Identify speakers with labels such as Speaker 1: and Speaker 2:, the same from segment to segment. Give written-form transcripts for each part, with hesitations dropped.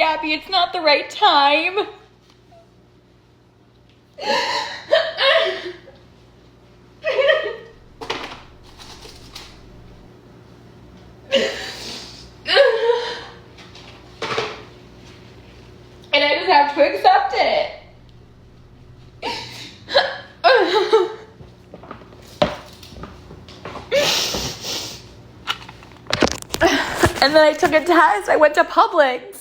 Speaker 1: Gabby, it's not the right time. And I just have to accept it. And then I took a test. I went to Publix.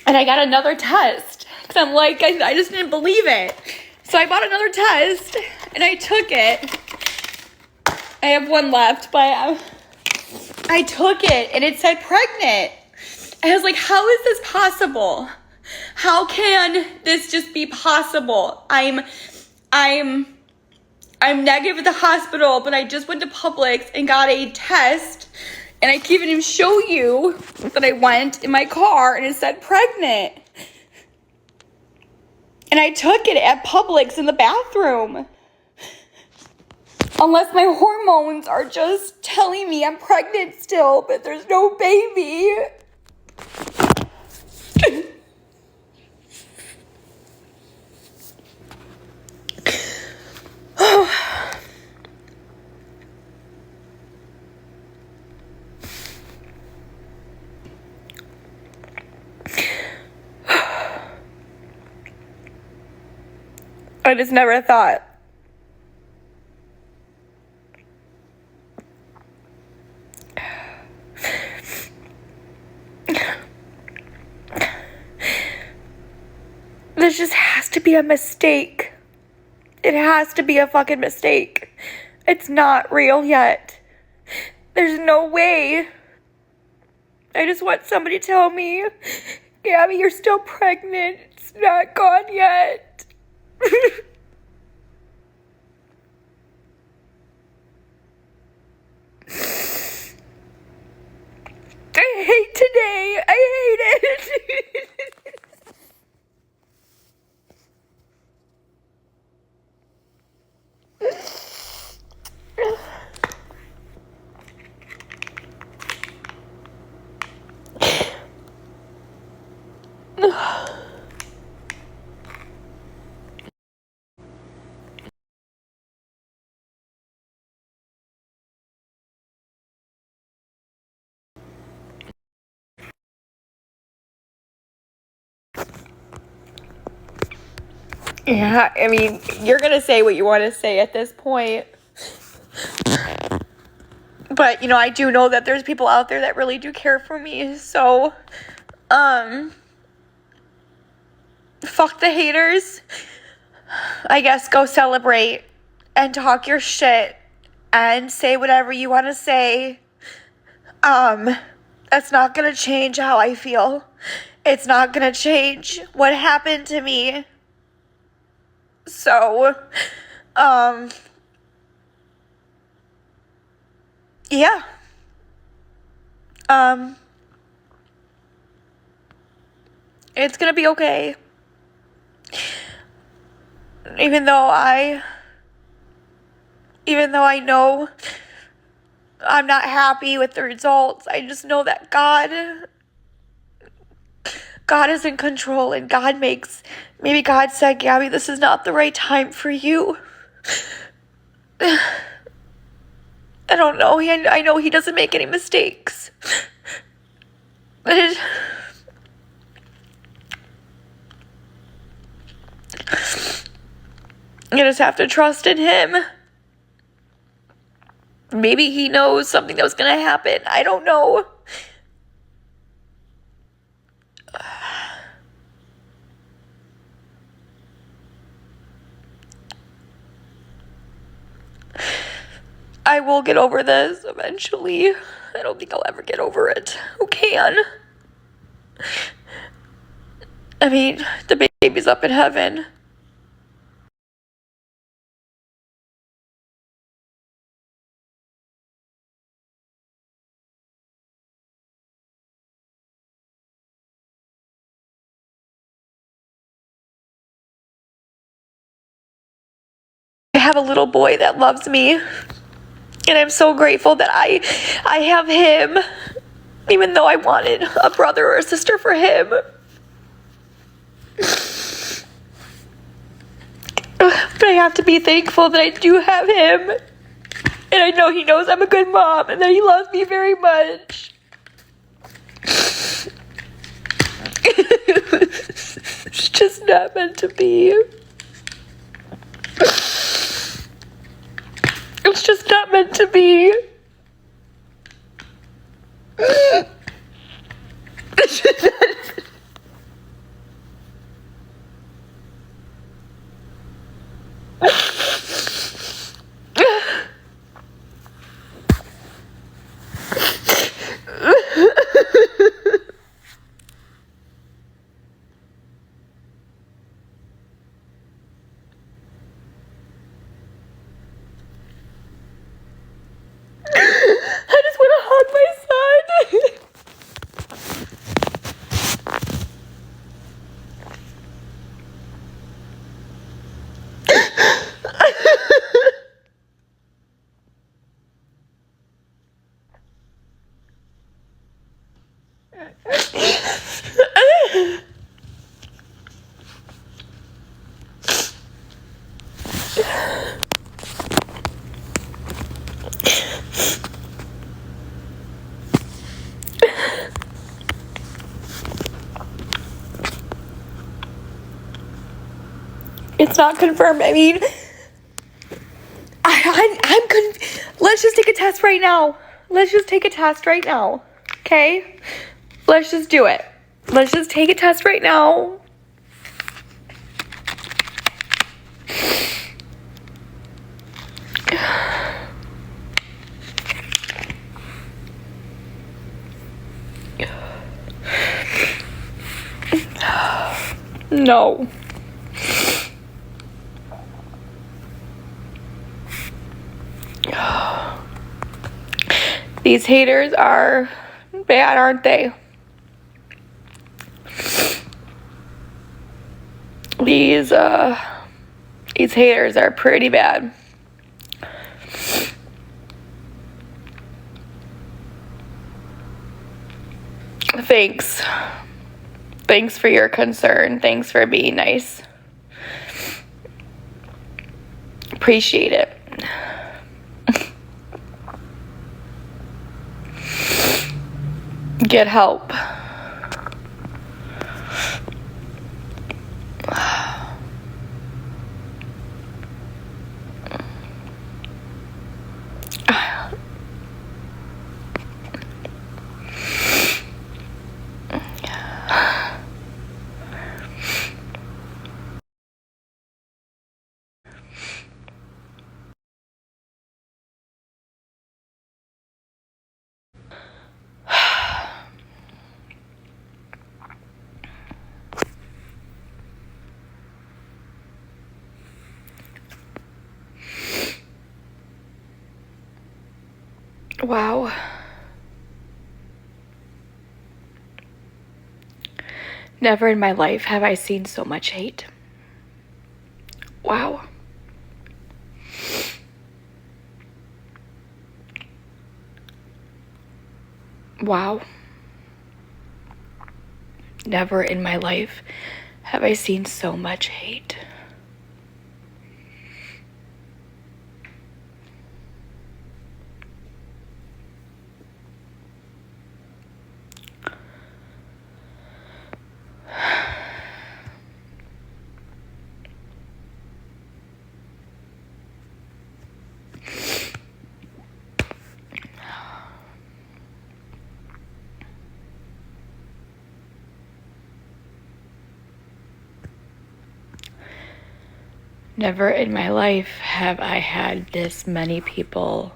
Speaker 1: And I got another test. Because I'm like, I just didn't believe it. So I bought another test. And I took it. I have one left, but I took it. And it said pregnant. I was like, how is this possible? How can this just be possible? I'm negative at the hospital, but I just went to Publix and got a test. And I can even show you that I went in my car and it said pregnant. And I took it at Publix in the bathroom. Unless my hormones are just telling me I'm pregnant still, but there's no baby. I just never thought. This just has to be a mistake. It has to be a fucking mistake. It's not real yet. There's no way. I just want somebody to tell me, Gabby, you're still pregnant. It's not gone yet. I hate today. I hate it. Yeah, I mean, you're gonna say what you want to say at this point. But, you know, I do know that there's people out there that really do care for me. So, fuck the haters. I guess go celebrate and talk your shit and say whatever you want to say. That's not gonna change how I feel. It's not gonna change what happened to me. So, yeah. It's gonna be okay. Even though I know I'm not happy with the results, I just know that God is in control, and maybe God said, Gabby, this is not the right time for you. I don't know. I know he doesn't make any mistakes. But you just have to trust in him. Maybe he knows something that was going to happen. I don't know. I will get over this eventually. I don't think I'll ever get over it. Who can? I mean, the baby's up in heaven. I have a little boy that loves me. And I'm so grateful that I have him. even though I wanted a brother or a sister for him. But I have to be thankful that I do have him. And I know he knows I'm a good mom and that he loves me very much. It's just not meant to be. It's just not meant to be. It's just not. I just want to hug my son. It's not confirmed. I mean, let's just take a test right now. Let's just take a test right now. Okay? Let's just do it. Let's just take a test right now. No. These haters are bad, aren't they? These haters are pretty bad. Thanks. Thanks for your concern. Thanks for being nice. Appreciate it. Get help. Wow. Never in my life have I seen so much hate. Wow. Wow. Never in my life have I seen so much hate. Never in my life have I had this many people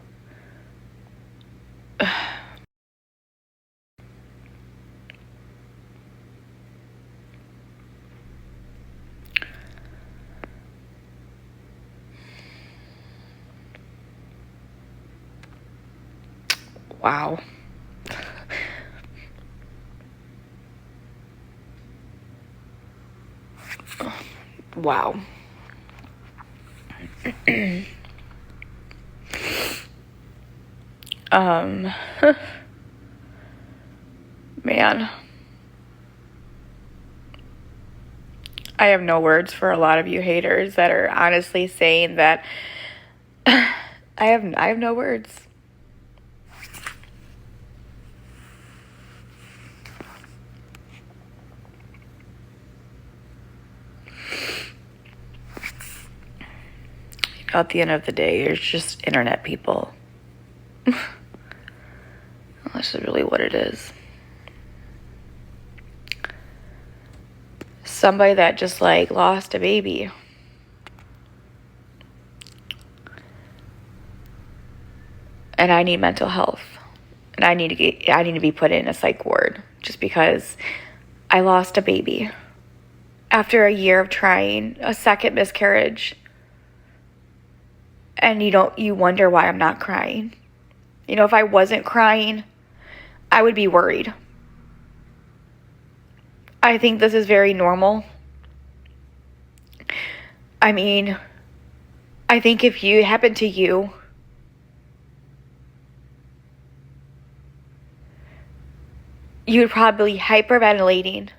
Speaker 1: wow. Wow. Man. I have no words for a lot of you haters that are honestly saying that. I have no words. At the end of the day, you're just internet people. That's really what it is. Somebody that just like lost a baby. And I need mental health. And I need to be put in a psych ward just because I lost a baby. After a year of trying, a second miscarriage. And you wonder why I'm not crying. You know, if I wasn't crying, I would be worried. I think this is very normal. I mean, I think if it happened to you, you would probably be hyperventilating.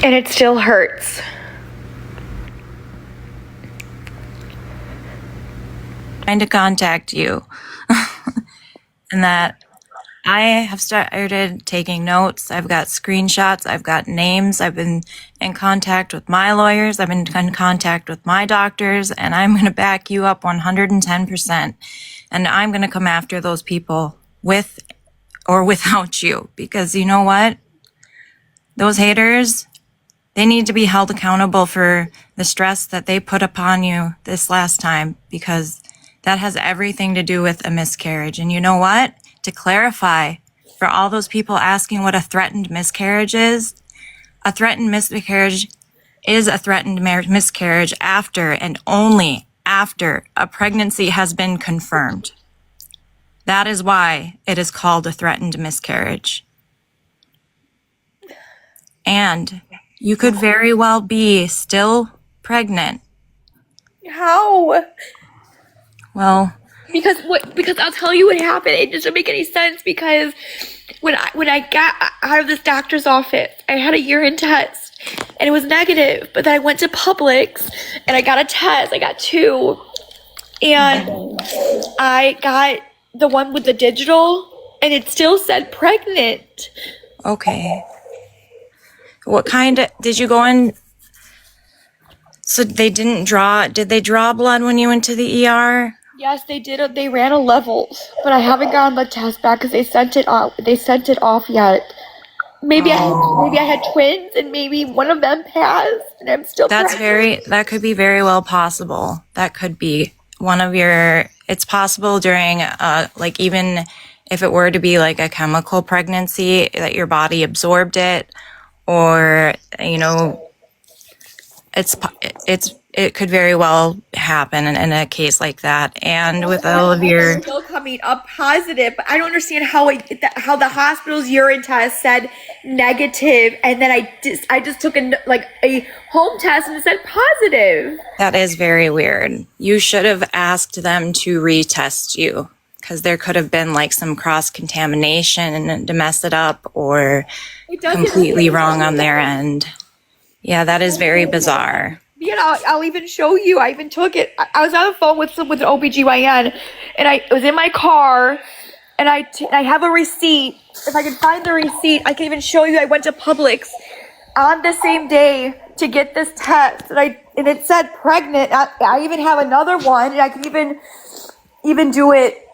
Speaker 1: And it still hurts.
Speaker 2: Trying to contact you. And that I have started taking notes. I've got screenshots. I've got names. I've been in contact with my lawyers. I've been in contact with my doctors, and I'm going to back you up 110%. And I'm going to come after those people with or without you, because you know what? Those haters, they need to be held accountable for the stress that they put upon you this last time, because that has everything to do with a miscarriage. And you know what? To clarify, for all those people asking what a threatened miscarriage is, a threatened miscarriage is a threatened miscarriage after and only after a pregnancy has been confirmed. That is why it is called a threatened miscarriage. And you could very well be still pregnant.
Speaker 1: How?
Speaker 2: Well,
Speaker 1: Because I'll tell you what happened. It doesn't make any sense, because when I got out of this doctor's office, I had a urine test and it was negative. But then I went to Publix and I got a test. I got 2, and I got the one with the digital, and it still said pregnant.
Speaker 2: okay. What kind did you go in? So did they draw blood when you went to the ER?
Speaker 1: Yes, they did. They ran a levels, but I haven't gotten the test back because they sent it off. They sent it off yet. Maybe I had twins, and maybe one of them passed, and I'm still.
Speaker 2: That could be very well possible. That could be one of it's possible during, like, even if it were to be like a chemical pregnancy, that your body absorbed it, or, you know, it could very well happen in a case like that. And with all of your
Speaker 1: still coming up positive, but I don't understand how the hospital's urine test said negative, and then I just took a home test and it said positive.
Speaker 2: That is very weird. You should have asked them to retest you, because there could have been like some cross contamination to mess it up, or completely wrong on their end. Yeah, that is very bizarre.
Speaker 1: Yeah, I'll even show you. I even took it. I was on the phone with an OBGYN, and I was in my car, and I have a receipt. If I can find the receipt, I can even show you. I went to Publix on the same day to get this test, and it said pregnant. I even have another one, and I can even do it,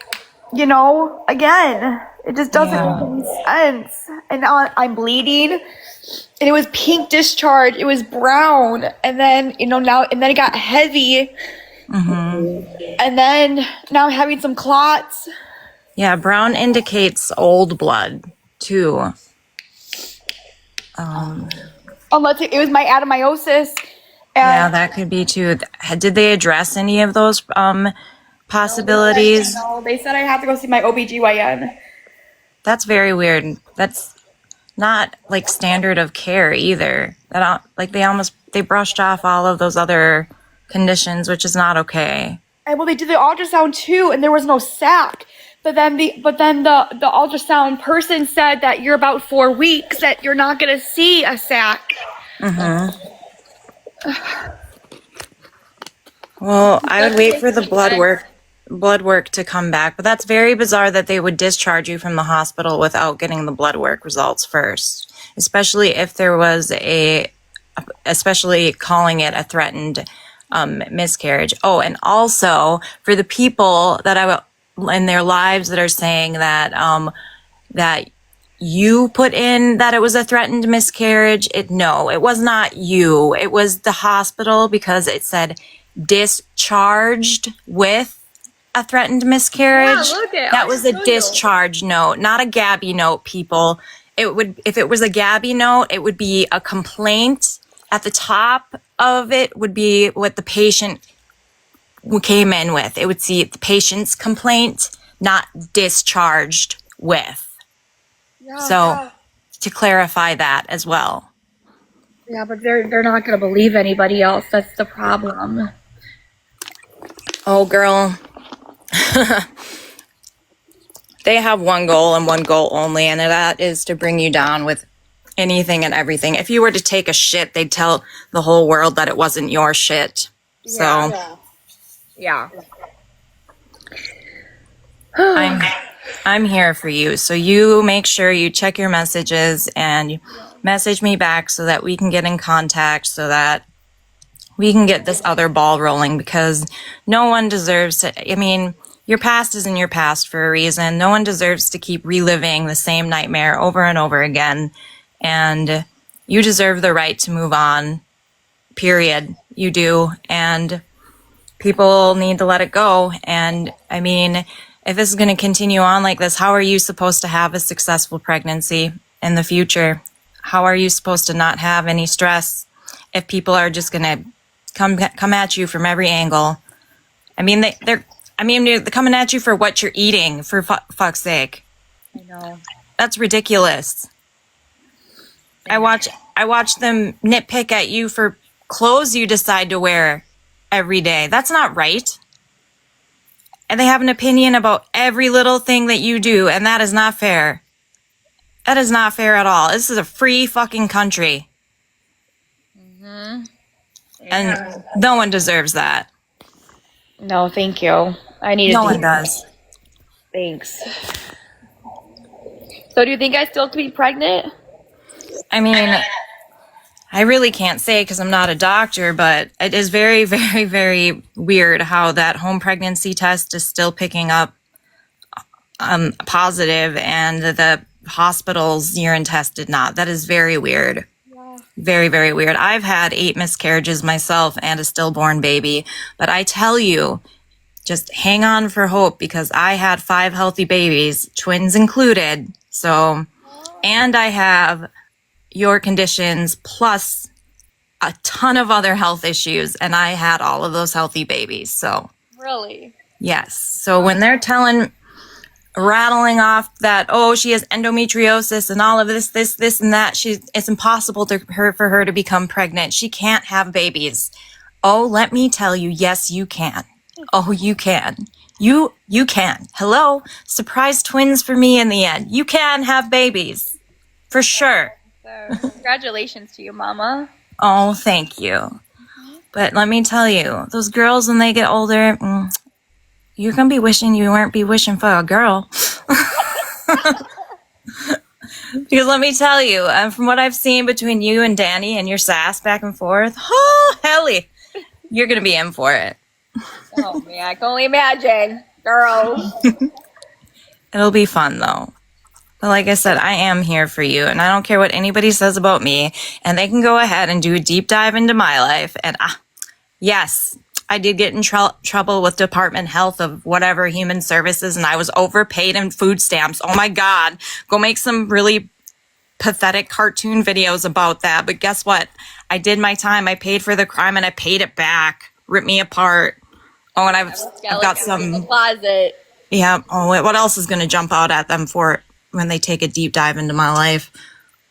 Speaker 1: you know, again. It just doesn't make any sense. And now I'm bleeding. And it was pink discharge. It was brown. And then, you know, and then it got heavy.
Speaker 2: Mm-hmm.
Speaker 1: And then now I'm having some clots.
Speaker 2: Yeah, brown indicates old blood, too.
Speaker 1: Unless it was my adenomyosis.
Speaker 2: Yeah,
Speaker 1: And
Speaker 2: that could be too. Did they address any of those possibilities?
Speaker 1: no, they said I have to go see my OBGYN.
Speaker 2: That's very weird. That's not like standard of care either. Like they brushed off all of those other conditions, which is not okay.
Speaker 1: And well, they did the ultrasound too, and there was no sac. But then the ultrasound person said that you're about 4 weeks, that you're not gonna see a sac.
Speaker 2: Well, I would wait for the blood work to come back, but that's very bizarre that they would discharge you from the hospital without getting the blood work results first, especially if there was especially calling it a threatened miscarriage. Oh, and also for the people that in their lives that are saying that that you put in that it was a threatened miscarriage. No, it was not you. It was the hospital, because it said discharged with a threatened miscarriage.
Speaker 1: Yeah, look it.
Speaker 2: That was a discharge note, not a Gabi note, people. If it was a Gabi note, it would be a complaint. At the top of it would be what the patient came in with. It would see the patient's complaint, not discharged with.
Speaker 1: Yeah,
Speaker 2: So to clarify that as well.
Speaker 1: yeah, but they're not gonna believe anybody else. That's the problem.
Speaker 2: Oh, girl. They have one goal and one goal only, and that is to bring you down with anything and everything. If you were to take a shit, they'd tell the whole world that it wasn't your shit. So
Speaker 1: Yeah.
Speaker 2: I'm here for you. So you make sure you check your messages and message me back so that we can get in contact, so that we can get this other ball rolling, because no one deserves to. I mean, your past is in your past for a reason. No one deserves to keep reliving the same nightmare over and over again. And you deserve the right to move on, period. You do. And people need to let it go. And I mean, if this is going to continue on like this, how are you supposed to have a successful pregnancy in the future? How are you supposed to not have any stress if people are just going to come at you from every angle? I mean, they're coming at you for what you're eating, for fuck's sake.
Speaker 1: I know.
Speaker 2: That's ridiculous. I watch them nitpick at you for clothes you decide to wear every day. That's not right. And they have an opinion about every little thing that you do, and that is not fair. That is not fair at all. This is a free fucking country. And no one deserves that.
Speaker 1: No, thank you. I need.
Speaker 2: No one does.
Speaker 1: Thanks. So, do you think I still could be pregnant?
Speaker 2: I mean, I really can't say because I'm not a doctor, but it is very, very, very weird how that home pregnancy test is still picking up positive, and the hospital's urine test did not. That is very weird. Yeah. Very, very weird. I've had 8 miscarriages myself and a stillborn baby, but I tell you, just hang on for hope, because I had 5 healthy babies, twins included. So, and I have your conditions plus a ton of other health issues, and I had all of those healthy babies. So
Speaker 1: Really?
Speaker 2: yes. So when they're rattling off that, oh, she has endometriosis and all of this and that, it's impossible for her to become pregnant. She can't have babies. Oh, let me tell you, yes, you can. Oh, you can. You can. Hello? Surprise twins for me in the end. You can have babies. For sure.
Speaker 1: So, congratulations to you, Mama.
Speaker 2: Oh, thank you. But let me tell you, those girls, when they get older, you're going to be wishing you weren't be wishing for a girl. Because let me tell you, from what I've seen between you and Danny and your sass back and forth, oh, helly, you're going to be in for it.
Speaker 1: Oh, man, I can only imagine. Girls.
Speaker 2: It'll be fun, though. But like I said, I am here for you, and I don't care what anybody says about me, and they can go ahead and do a deep dive into my life. And yes, I did get in trouble with Department Health of whatever human services, and I was overpaid in food stamps. Oh my God, go make some really pathetic cartoon videos about that. But guess what? I did my time. I paid for the crime and I paid it back. Rip me apart. Oh, and I've got some
Speaker 1: in the closet.
Speaker 2: Yeah. Oh, what else is going to jump out at them for when they take a deep dive into my life?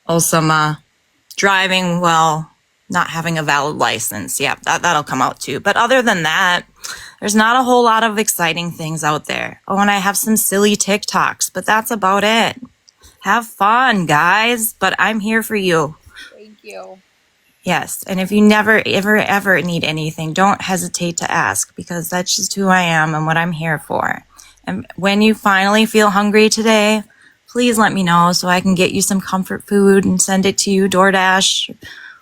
Speaker 2: Oh, some driving while not having a valid license. Yeah, that'll come out too. But other than that, there's not a whole lot of exciting things out there. Oh, and I have some silly TikToks, but that's about it. Have fun, guys. But I'm here for you.
Speaker 1: Thank you.
Speaker 2: Yes, and if you never, ever need anything, don't hesitate to ask, because that's just who I am and what I'm here for. And when you finally feel hungry today, please let me know so I can get you some comfort food and send it to you, DoorDash,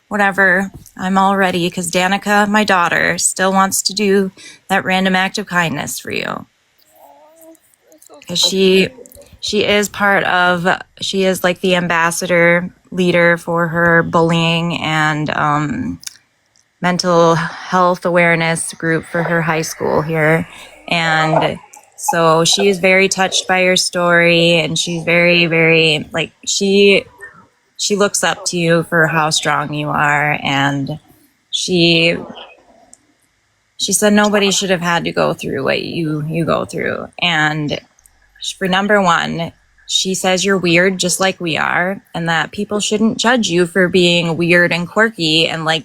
Speaker 2: whatever. I'm all ready, because Danica, my daughter, still wants to do that random act of kindness for you. Because she is she is like the ambassador leader for her bullying and mental health awareness group for her high school here. And so she is very touched by your story, and she's very, very, like, she looks up to you for how strong you are. And she said nobody should have had to go through what you go through. And for number one, she says you're weird just like we are, and that people shouldn't judge you for being weird and quirky, and like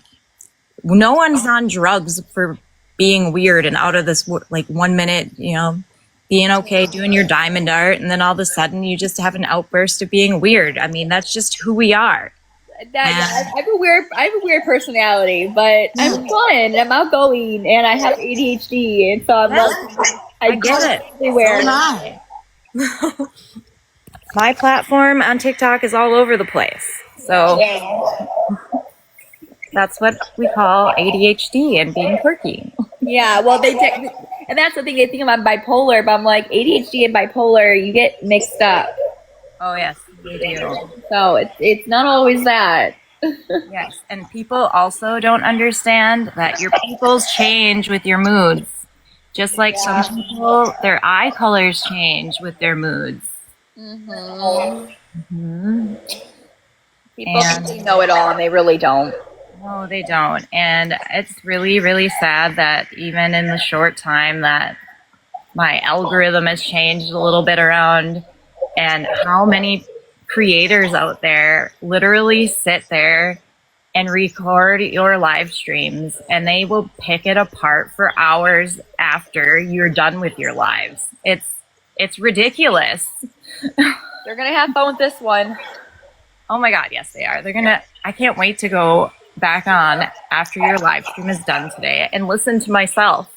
Speaker 2: no one's on drugs for being weird and out of this like 1 minute, being okay, doing your diamond art, and then all of a sudden you just have an outburst of being weird. I mean, that's just who we are.
Speaker 1: I have a weird personality, but I'm fun. I'm outgoing, and I have ADHD, and so I'm
Speaker 2: I get it.
Speaker 1: Everywhere.
Speaker 2: So am I. My platform on TikTok is all over the place. So that's what we call ADHD and being quirky.
Speaker 1: Yeah, well, and that's the thing. They think I'm bipolar, but I'm like, ADHD and bipolar, you get mixed up.
Speaker 2: Oh, yes, we do.
Speaker 1: So it's not always that.
Speaker 2: Yes, and people also don't understand that your pupils change with your moods. Just like some people, their eye colors change with their moods.
Speaker 1: People think they know it all, and they really don't.
Speaker 2: No, they don't. And it's really, really sad that even in the short time that my algorithm has changed a little bit around, and how many creators out there literally sit there and record your live streams, and they will pick it apart for hours after you're done with your lives. It's ridiculous.
Speaker 1: They're gonna have fun with this one.
Speaker 2: Oh my God, yes they are. I can't wait to go back on after your live stream is done today and listen to myself.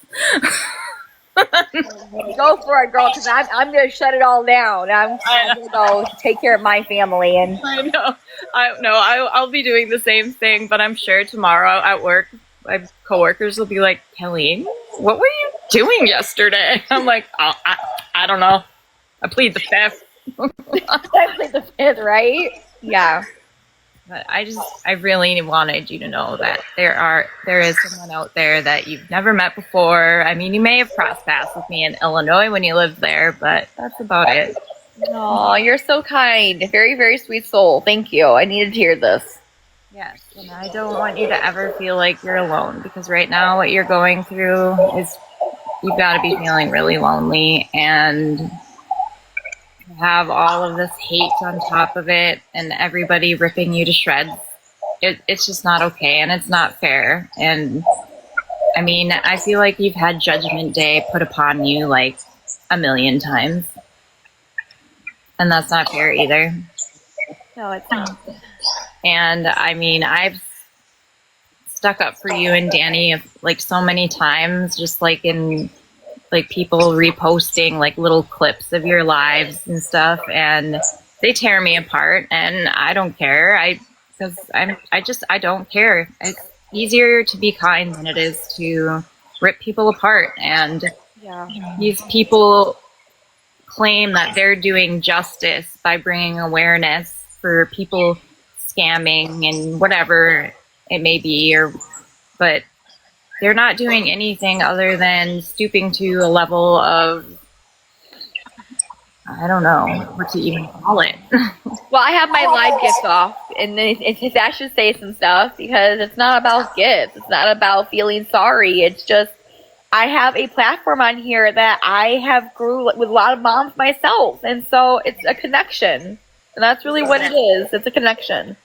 Speaker 1: Go for it, girl, because I'm gonna shut it all down. I'm gonna go take care of my family. And
Speaker 2: I know. I'll be doing the same thing, but I'm sure tomorrow at work, my coworkers will be like, Helene, what were you doing yesterday? I'm like, oh, I don't know. I plead the fifth.
Speaker 1: I plead the fifth, right? Yeah.
Speaker 2: But I really wanted you to know that there is someone out there that you've never met before. I mean, you may have crossed paths with me in Illinois when you lived there, but that's about it.
Speaker 1: Oh, you're so kind. Very, very sweet soul. Thank you. I needed to hear this.
Speaker 2: Yes, and I don't want you to ever feel like you're alone, because right now what you're going through is you've got to be feeling really lonely, and have all of this hate on top of it and everybody ripping you to shreds. It's just not okay, and it's not fair. And I mean, I feel like you've had Judgment Day put upon you like a million times, and that's not fair either.
Speaker 1: No, it's not.
Speaker 2: And I mean, I've stuck up for you and Danny like so many times, just like in like people reposting like little clips of your lives and stuff, and they tear me apart, and I don't care. I don't care. It's easier to be kind than it is to rip people apart. And these people claim that they're doing justice by bringing awareness for people scamming and whatever it may be, but they're not doing anything other than stooping to a level of, I don't know what to even call it.
Speaker 1: Well, I have my live gifts off, and that should say some stuff because it's not about gifts. It's not about feeling sorry. It's just I have a platform on here that I have grew with a lot of moms myself, and so it's a connection, and that's really what it is. It's a connection.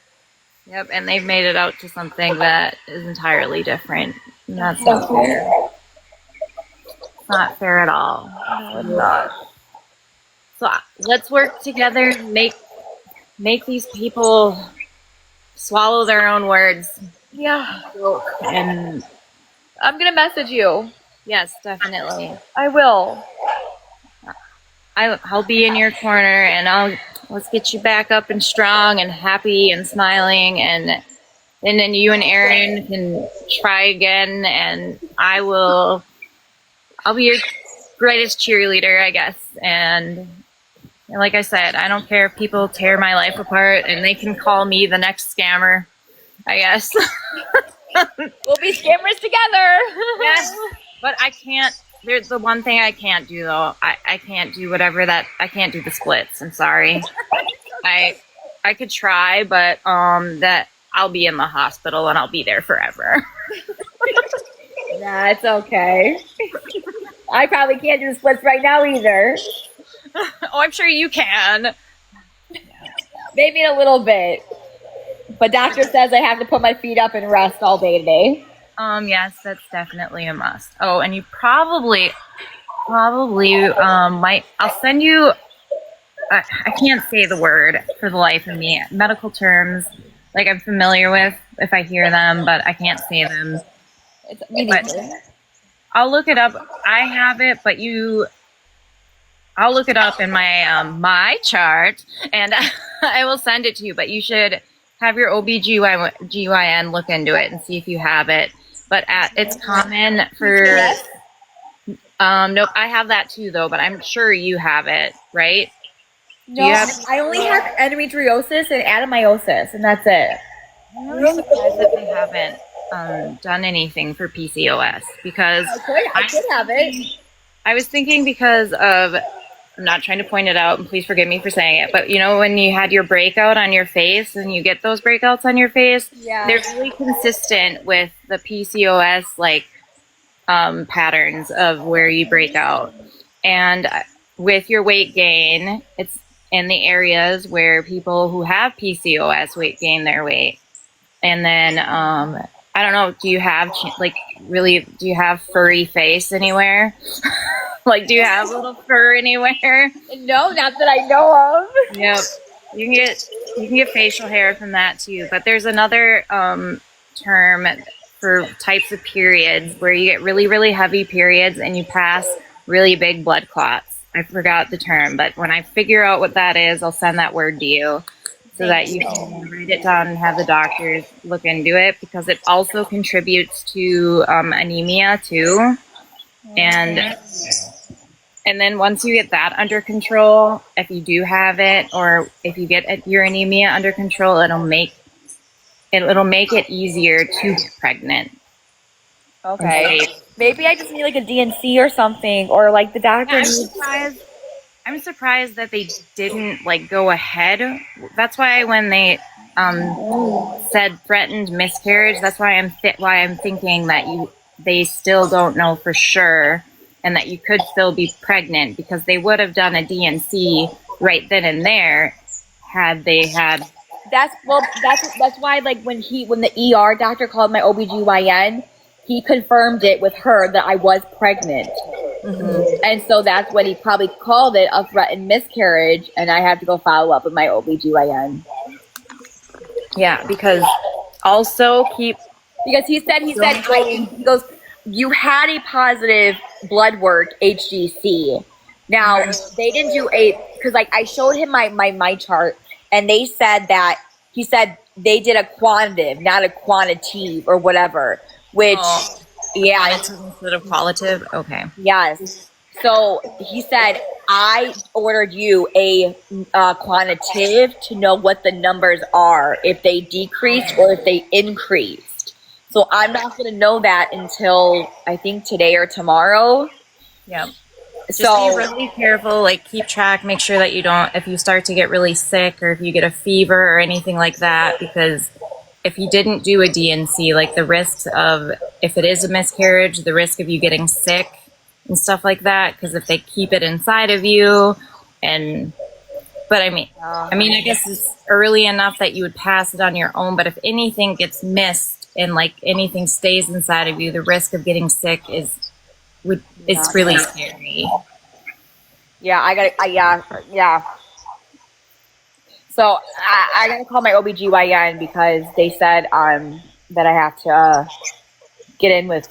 Speaker 2: Yep, and they've made it out to something that is entirely different. And that's not fair. It's not fair at all.
Speaker 1: No, it's not.
Speaker 2: So let's work together, make these people swallow their own words.
Speaker 1: Yeah.
Speaker 2: And
Speaker 1: I'm gonna message you.
Speaker 2: yes, definitely.
Speaker 1: I will.
Speaker 2: I'll be in your corner, and let's get you back up and strong and happy and smiling, and then you and Aaron can try again, and I'll be your greatest cheerleader, I guess. And like I said, I don't care if people tear my life apart, and they can call me the next scammer, I guess.
Speaker 1: We'll be scammers together.
Speaker 2: Yes, but I can't. There's the one thing I can't do, though. I can't do I can't do the splits. I'm sorry. I could try, but that I'll be in the hospital and I'll be there forever.
Speaker 1: That's okay. I probably can't do the splits right now either.
Speaker 2: Oh, I'm sure you can.
Speaker 1: Maybe in a little bit. But doctor says I have to put my feet up and rest all day today.
Speaker 2: Yes, that's definitely a must. Oh, and you probably might. I'll send you. I can't say the word for the life of me. Medical terms, like I'm familiar with if I hear them, but I can't say them. But I'll look it up. I have it, but I'll look it up in my my chart, and I will send it to you. But you should have your OBGYN look into it and see if you have it. But it's common for. Nope, I have that too, though. But I'm sure you have it, right?
Speaker 1: No, I only have endometriosis and adenomyosis, and that's it.
Speaker 2: I'm really surprised that they haven't done anything for PCOS because
Speaker 1: I could have it.
Speaker 2: I was thinking because of. I'm not trying to point it out, and please forgive me for saying it, but you know when you had your breakout on your face and you get those breakouts on your face, they're really consistent with the PCOS patterns of where you break out. And with your weight gain, it's in the areas where people who have PCOS weight gain their weight. And then I don't know, do you have furry face anywhere? Like, do you have a little fur anywhere?
Speaker 1: No, not that I know of.
Speaker 2: Yep. You can get facial hair from that too. But there's another term for types of periods where you get really, really heavy periods and you pass really big blood clots. I forgot the term, but when I figure out what that is, I'll send that word to you so that you can write it down and have the doctors look into it, because it also contributes to anemia too. And then once you get that under control, if you do have it, or if you get your anemia under control, it'll make it easier to get pregnant.
Speaker 1: Okay. Maybe I just need like a DNC or something, or like the doctor needs.
Speaker 2: I'm surprised that they didn't go ahead. That's why when they said threatened miscarriage, that's why I'm thinking that they still don't know for sure, and that you could still be pregnant, because they would have done a DNC right then and there had they had.
Speaker 1: That's why when the ER doctor called my OBGYN, he confirmed it with her that I was pregnant. Mm-hmm. And so that's when he probably called it a threatened miscarriage, and I have to go follow up with my OBGYN.
Speaker 2: Yeah, because
Speaker 1: he goes, you had a positive blood work HGC. Now they didn't do because I showed him my chart, and they said that he said they did a quantitative, not a quantitative or whatever. Which
Speaker 2: instead of qualitative. Okay.
Speaker 1: Yes. So he said I ordered you a quantitative to know what the numbers are, if they decreased or if they increased. So I'm not going to know that until I think today or tomorrow.
Speaker 2: Yeah. Just
Speaker 1: So
Speaker 2: be really careful, like keep track, make sure that you don't, if you start to get really sick or if you get a fever or anything like that, because if you didn't do a DNC, like the risks of, if it is a miscarriage, the risk of you getting sick and stuff like that, because if they keep it inside of you and, but I mean, I guess it's early enough that you would pass it on your own, but if anything gets missed and like anything stays inside of you, the risk of getting sick it's really scary.
Speaker 1: yeah, yeah. So I gotta call my OBGYN because they said that I have to get in with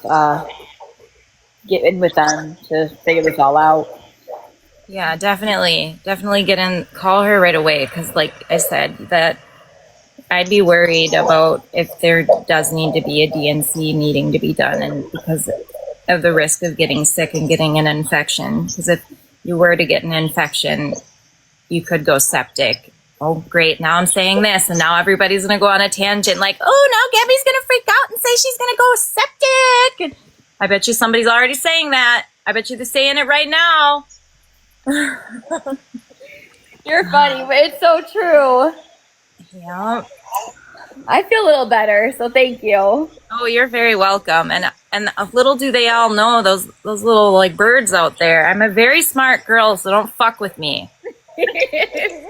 Speaker 1: them to figure this all out.
Speaker 2: Yeah, definitely get in, call her right away, because like I said, that I'd be worried about if there does need to be a DNC needing to be done, and because of the risk of getting sick and getting an infection, because if you were to get an infection, you could go septic. Oh, great. Now I'm saying this, and now everybody's going to go on a tangent like, oh, now Gabby's going to freak out and say she's going to go septic. And I bet you somebody's already saying that. I bet you they're saying it right now.
Speaker 1: You're funny, but it's so true.
Speaker 2: Yeah.
Speaker 1: I feel a little better, so thank you.
Speaker 2: Oh, you're very welcome. And little do they all know, those little like birds out there. I'm a very smart girl, so don't fuck with me.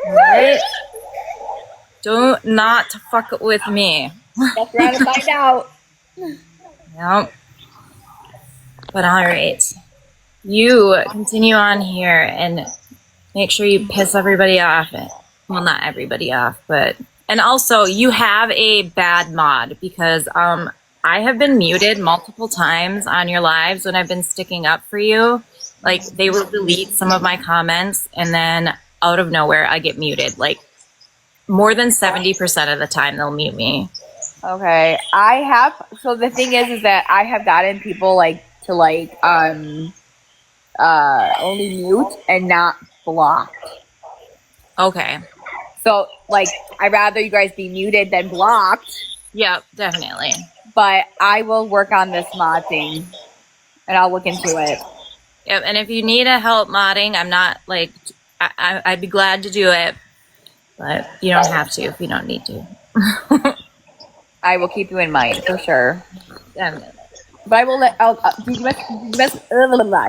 Speaker 2: Right? Do not fuck with me.
Speaker 1: That's right to find out.
Speaker 2: Yep. But all right. You continue on here and make sure you piss everybody off. Well, not everybody off, but... And also, you have a bad mod, because I have been muted multiple times on your lives when I've been sticking up for you. Like, they will delete some of my comments, and then out of nowhere, I get muted. Like, more than 70% of the time, they'll mute me.
Speaker 1: Okay, so the thing is that I have gotten people to only mute and not block.
Speaker 2: Okay.
Speaker 1: So I'd rather you guys be muted than blocked.
Speaker 2: Yep, definitely.
Speaker 1: But I will work on this mod thing, and I'll look into it.
Speaker 2: Yep, and if you need a help modding, I'm not I'd be glad to do it, but you don't have to if you don't need to.
Speaker 1: I will keep you in mind for sure.
Speaker 2: Definitely.
Speaker 1: But I will let.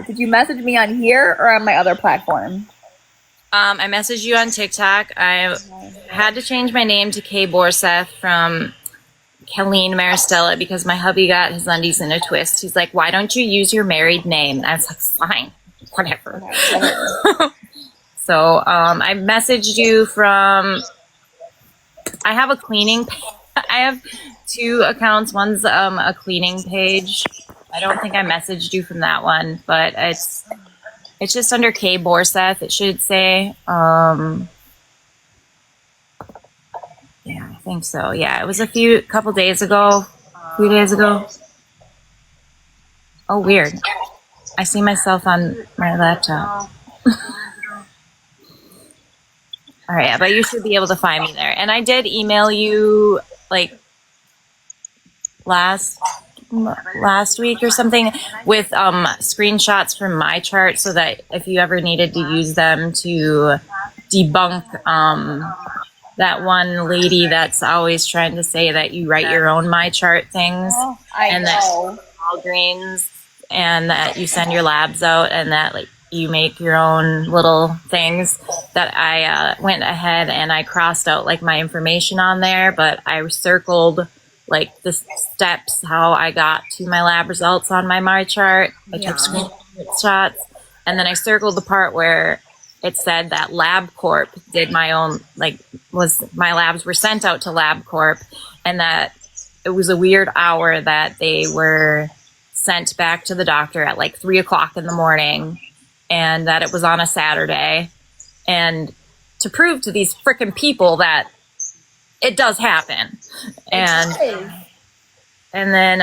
Speaker 1: Did you message me on here or on my other platform?
Speaker 2: I messaged you on TikTok. I had to change my name to Kay Borseth from Colleen Maristella because my hubby got his undies in a twist. He's like, why don't you use your married name? And I was like, fine, whatever. So I messaged you from, I have a cleaning, I have two accounts. One's a cleaning page. I don't think I messaged you from that one, but it's just under Kay Borseth, it should say. Yeah, I think so. Yeah, it was a few days ago. Oh, weird. I see myself on my laptop. All right, but you should be able to find me there. And I did email you last week or something with screenshots from my chart so that if you ever needed to use them to debunk that one lady that's always trying to say that you write your own my chart things and that Walgreens and that you send your labs out and that you make your own little things, that I went ahead and I crossed out my information on there, but I circled the steps how I got to my lab results on my chart. I took screenshots, and then I circled the part where it said that LabCorp did my own, my labs were sent out to LabCorp, and that it was a weird hour that they were sent back to the doctor at 3 o'clock in the morning, and that it was on a Saturday, and to prove to these frickin' people that it does happen. And then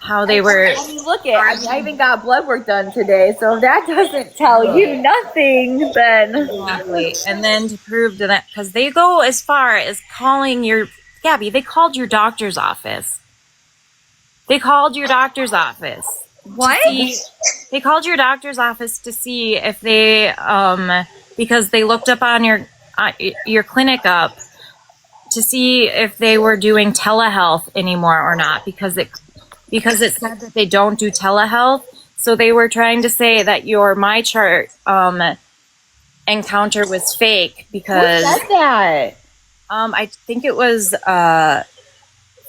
Speaker 2: how they were.
Speaker 1: Look I even got blood work done today, so if that doesn't tell you nothing, then.
Speaker 2: Exactly. And then to prove to that, because they go as far as calling Gabi, they called your doctor's office.
Speaker 1: What?
Speaker 2: They called your doctor's office to see if they, because they looked up on your clinic up to see if they were doing telehealth anymore or not, because it said that they don't do telehealth. So they were trying to say that your MyChart encounter was fake because
Speaker 1: Who said that?
Speaker 2: I think it was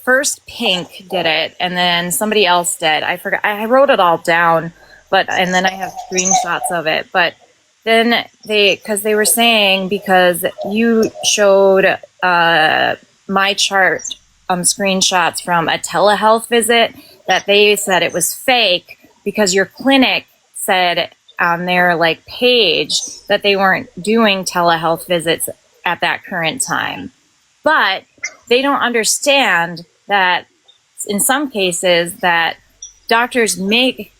Speaker 2: first Pink did it, and then somebody else did. I forgot. I wrote it all down, and then I have screenshots of it. But then because they were saying because you showed MyChart screenshots from a telehealth visit, that they said it was fake because your clinic said on their page that they weren't doing telehealth visits at that current time. But they don't understand that in some cases that doctors make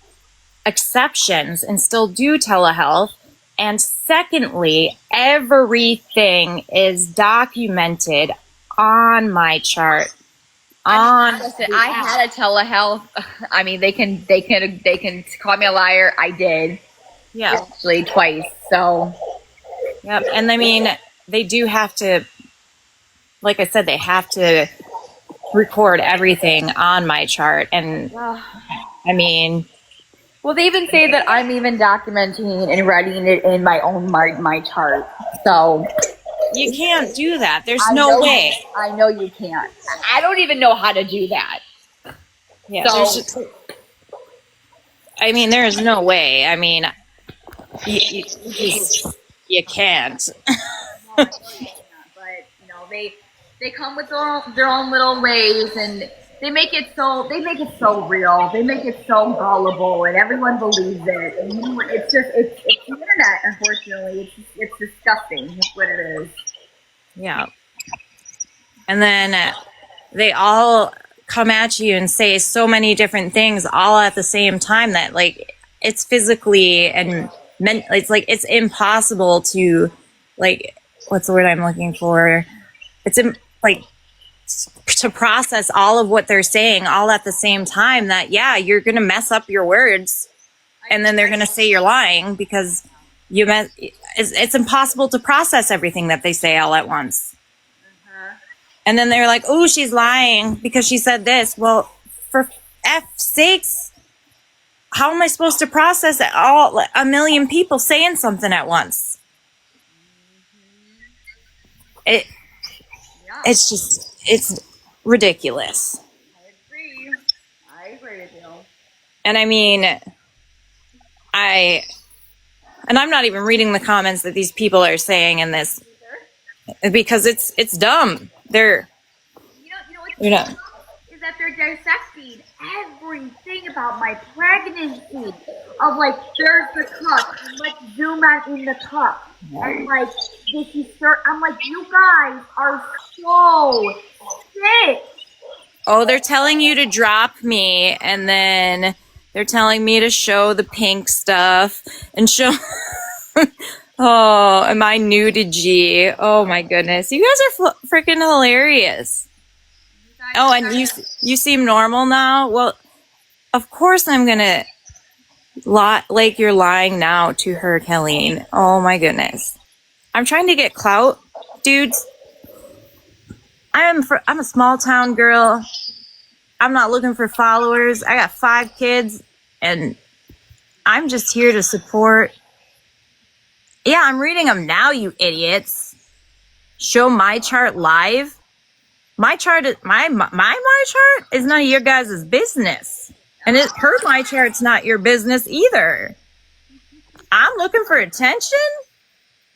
Speaker 2: exceptions and still do telehealth. And secondly, everything is documented on MyChart.
Speaker 1: Listen, I had a telehealth. I mean, they can call me a liar. I did.
Speaker 2: Yeah.
Speaker 1: Actually, twice. So.
Speaker 2: Yep. And I mean, they do have to, like I said, they have to record everything on MyChart. And I mean,
Speaker 1: well, they even say that I'm even documenting and writing it in my own MyChart. So.
Speaker 2: You can't do that. There's no way.
Speaker 1: I know you can't. I don't even know how to do that.
Speaker 2: Yeah. So, I mean, there is no way. I mean, you can't.
Speaker 1: But they come with their own little ways, and they make it so real. They make it so gullible, and everyone believes it. And it's the internet. Unfortunately, it's disgusting. That's what it is.
Speaker 2: Yeah. And then they all come at you and say so many different things all at the same time that it's physically and it's impossible to what's the word I'm looking for? It's to process all of what they're saying all at the same time, that you're going to mess up your words, and then they're going to say you're lying because it's impossible to process everything that they say all at once. And then they're like, oh, she's lying because she said this. Well, for F's sakes, how am I supposed to process it all? A million people saying something at once. It's ridiculous.
Speaker 1: I agree with you.
Speaker 2: And I mean, I'm not even reading the comments that these people are saying in this because it's dumb. They're
Speaker 1: is that they're dissecting everything about my pregnancy. Of there's the cup, and let's zoom out in the cup, and this is I'm like, you guys are so sick.
Speaker 2: Oh, they're telling you to drop me, and then they're telling me to show the pink stuff and show. Oh, am I new to G? Oh my goodness, you guys are freaking hilarious. Oh, and you seem normal now. Well, of course I'm gonna lie you're lying now to her, Kelleen. Oh my goodness, I'm trying to get clout, dudes. I'm a small town girl. I'm not looking for followers. I got 5 kids, and I'm just here to support. Yeah, I'm reading them now, you idiots. Show MyChart live. MyChart, my MyChart is none of your guys' business, and her MyChart's not your business either. I'm looking for attention,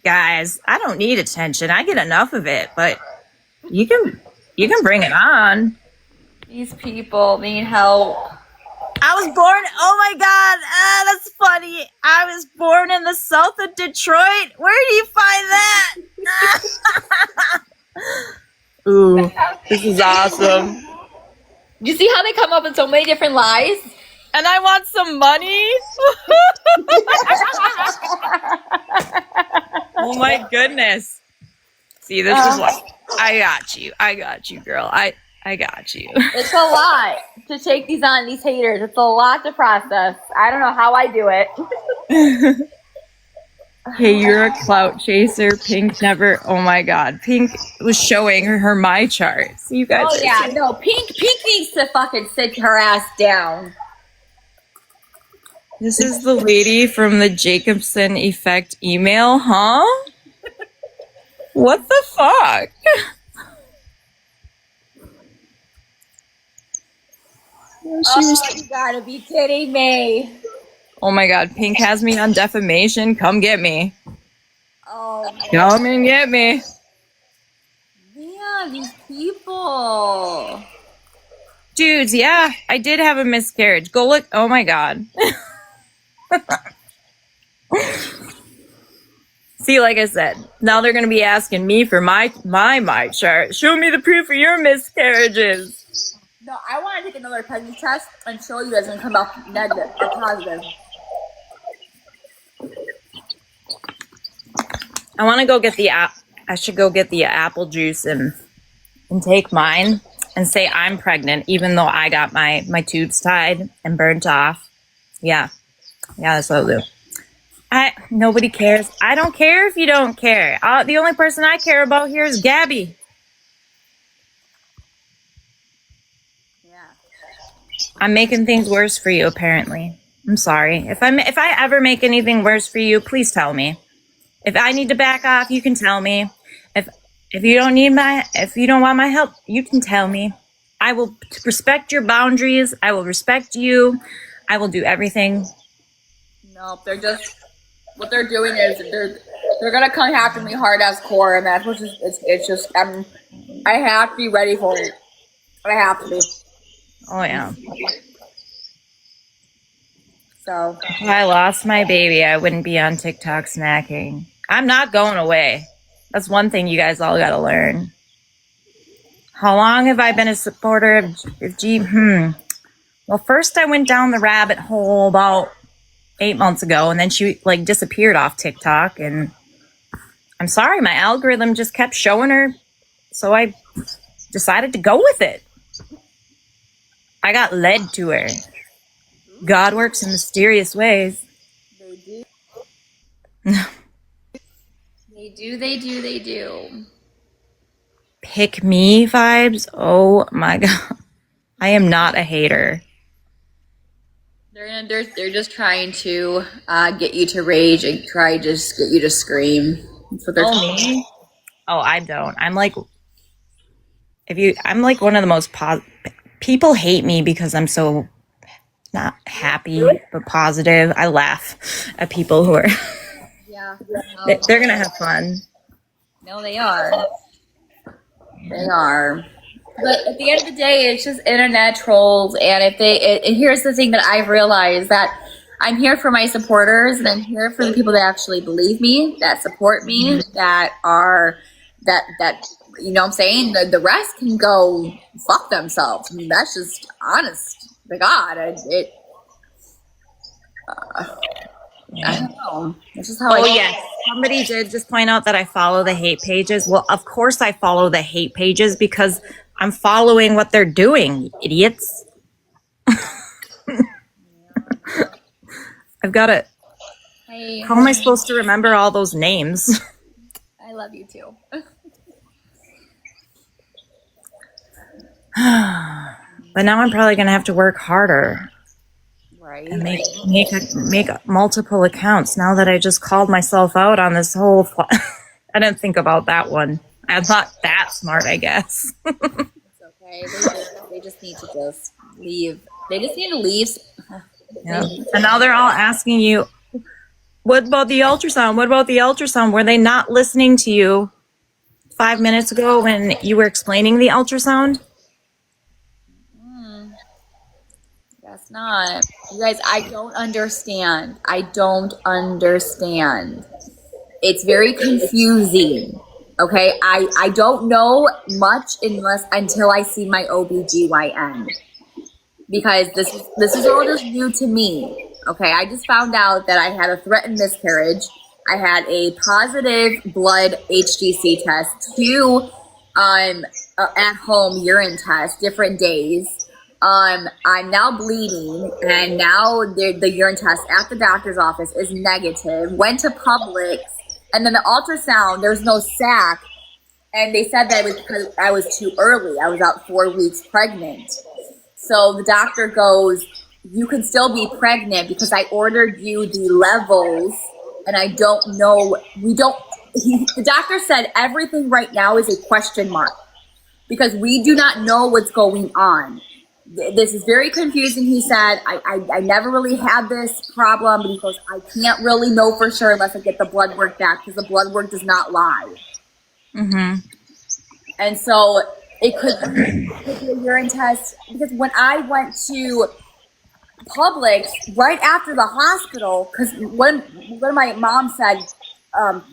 Speaker 2: guys. I don't need attention. I get enough of it, but you can bring it on.
Speaker 1: These people need help.
Speaker 2: I was born. Oh my God, that's funny. I was born in the south of Detroit. Where do you find that? Ooh, this is awesome.
Speaker 1: Do you see how they come up with so many different lies?
Speaker 2: And I want some money. Oh my goodness. See, this is what I got you, girl. I got you.
Speaker 1: It's a lot to take these on, these haters. It's a lot to process. I don't know how I do it.
Speaker 2: Hey, you're a clout chaser. Pink never. Oh my God, Pink was showing her my chart. So you guys.
Speaker 1: Oh yeah, no, Pink needs to fucking sit her ass down.
Speaker 2: This is the lady from the Jacobson Effect email, huh? What the fuck?
Speaker 1: You gotta be kidding me.
Speaker 2: Oh my God, Pink has me on defamation. Come get me.
Speaker 1: Oh,
Speaker 2: Come and get me.
Speaker 1: man, these people.
Speaker 2: Dudes, yeah, I did have a miscarriage. Go look. Oh my God. See, like I said, now they're going to be asking me for my chart. Show me the proof of your miscarriages.
Speaker 1: No, I want to take another pregnancy test and show you that's going to come out negative or positive.
Speaker 2: I want to go get I should go get the apple juice and take mine and say I'm pregnant, even though I got my tubes tied and burnt off. Yeah, that's what I'll do. Nobody cares. I don't care if you don't care. The only person I care about here is Gabi.
Speaker 1: Yeah.
Speaker 2: I'm making things worse for you, apparently. I'm sorry. If I ever make anything worse for you, please tell me. If I need to back off, you can tell me. If you don't want my help, you can tell me. I will respect your boundaries. I will respect you. I will do everything.
Speaker 1: No, what they're doing is they're gonna come after me hard as core, and that's it's just I have to be ready for it. I have to be.
Speaker 2: Oh yeah.
Speaker 1: So
Speaker 2: If I lost my baby, I wouldn't be on TikTok snacking. I'm not going away. That's one thing you guys all gotta learn. How long have I been a supporter of G? Well, first I went down the rabbit hole about 8 months ago, and then she disappeared off TikTok, and I'm sorry, my algorithm just kept showing her, so I decided to go with it. I got led to her. God works in mysterious ways.
Speaker 1: They do.
Speaker 2: Pick me vibes. Oh my God. I am not a hater.
Speaker 1: They're just trying to get you to rage and try to just get you to scream. That's what they're
Speaker 2: me? Oh, I don't. I'm like one of the most people hate me because I'm so not happy but positive. I laugh at people who are they're gonna have fun.
Speaker 1: No, they are. They are. But at the end of the day, it's just internet trolls. And and here's the thing that I've realized, that I'm here for my supporters, and I'm here for the people that actually believe me, that support me, that you know what I'm saying? The rest can go fuck themselves. I mean, that's just honest to God. I don't know. It's just how
Speaker 2: yes. Somebody did just point out that I follow the hate pages. Well, of course I follow the hate pages because I'm following what they're doing, idiots. I've got to.
Speaker 1: Hey,
Speaker 2: how am I supposed to remember all those names?
Speaker 1: I love you too.
Speaker 2: But now I'm probably going to have to work harder.
Speaker 1: Right.
Speaker 2: And make multiple accounts now that I just called myself out on this whole. I didn't think about that one. I'm not that smart, I guess.
Speaker 1: It's okay. They just need to just leave. They just need to leave.
Speaker 2: Yeah. And now they're all asking you, what about the ultrasound? What about the ultrasound? Were they not listening to you 5 minutes ago when you were explaining the ultrasound?
Speaker 1: Guess not. You guys, I don't understand. It's very confusing. Okay, I don't know much until I see my OBGYN, because this is all just new to me. Okay, I just found out that I had a threatened miscarriage. I had a positive blood HGC test, 2 at home urine test, different days. I'm now bleeding, and now the urine test at the doctor's office is negative. Went to Publix, and then the ultrasound, there's no sac, and they said that it was because I was too early. I was out 4 weeks pregnant. So the doctor goes, you can still be pregnant because I ordered you the levels, and I don't know. The doctor said everything right now is a question mark because we do not know what's going on. This is very confusing, he said. I never really had this problem, but he goes, I can't really know for sure unless I get the blood work back because the blood work does not lie.
Speaker 2: Mm-hmm.
Speaker 1: And so it could be a urine test because when I went to Publix right after the hospital, because one of my mom said,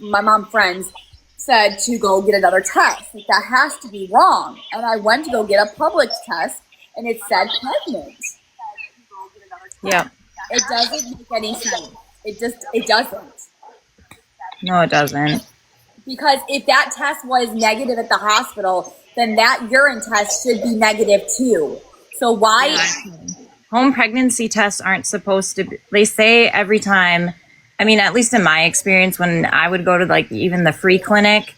Speaker 1: my mom friends said to go get another test. Like, that has to be wrong. And I went to go get a Publix test, and it said pregnant.
Speaker 2: Yeah.
Speaker 1: It doesn't make any sense. It doesn't.
Speaker 2: No, it doesn't.
Speaker 1: Because if that test was negative at the hospital, then that urine test should be negative too. So why?
Speaker 2: Yeah. Home pregnancy tests aren't supposed to be, they say every time, I mean, at least in my experience, when I would go to like even the free clinic,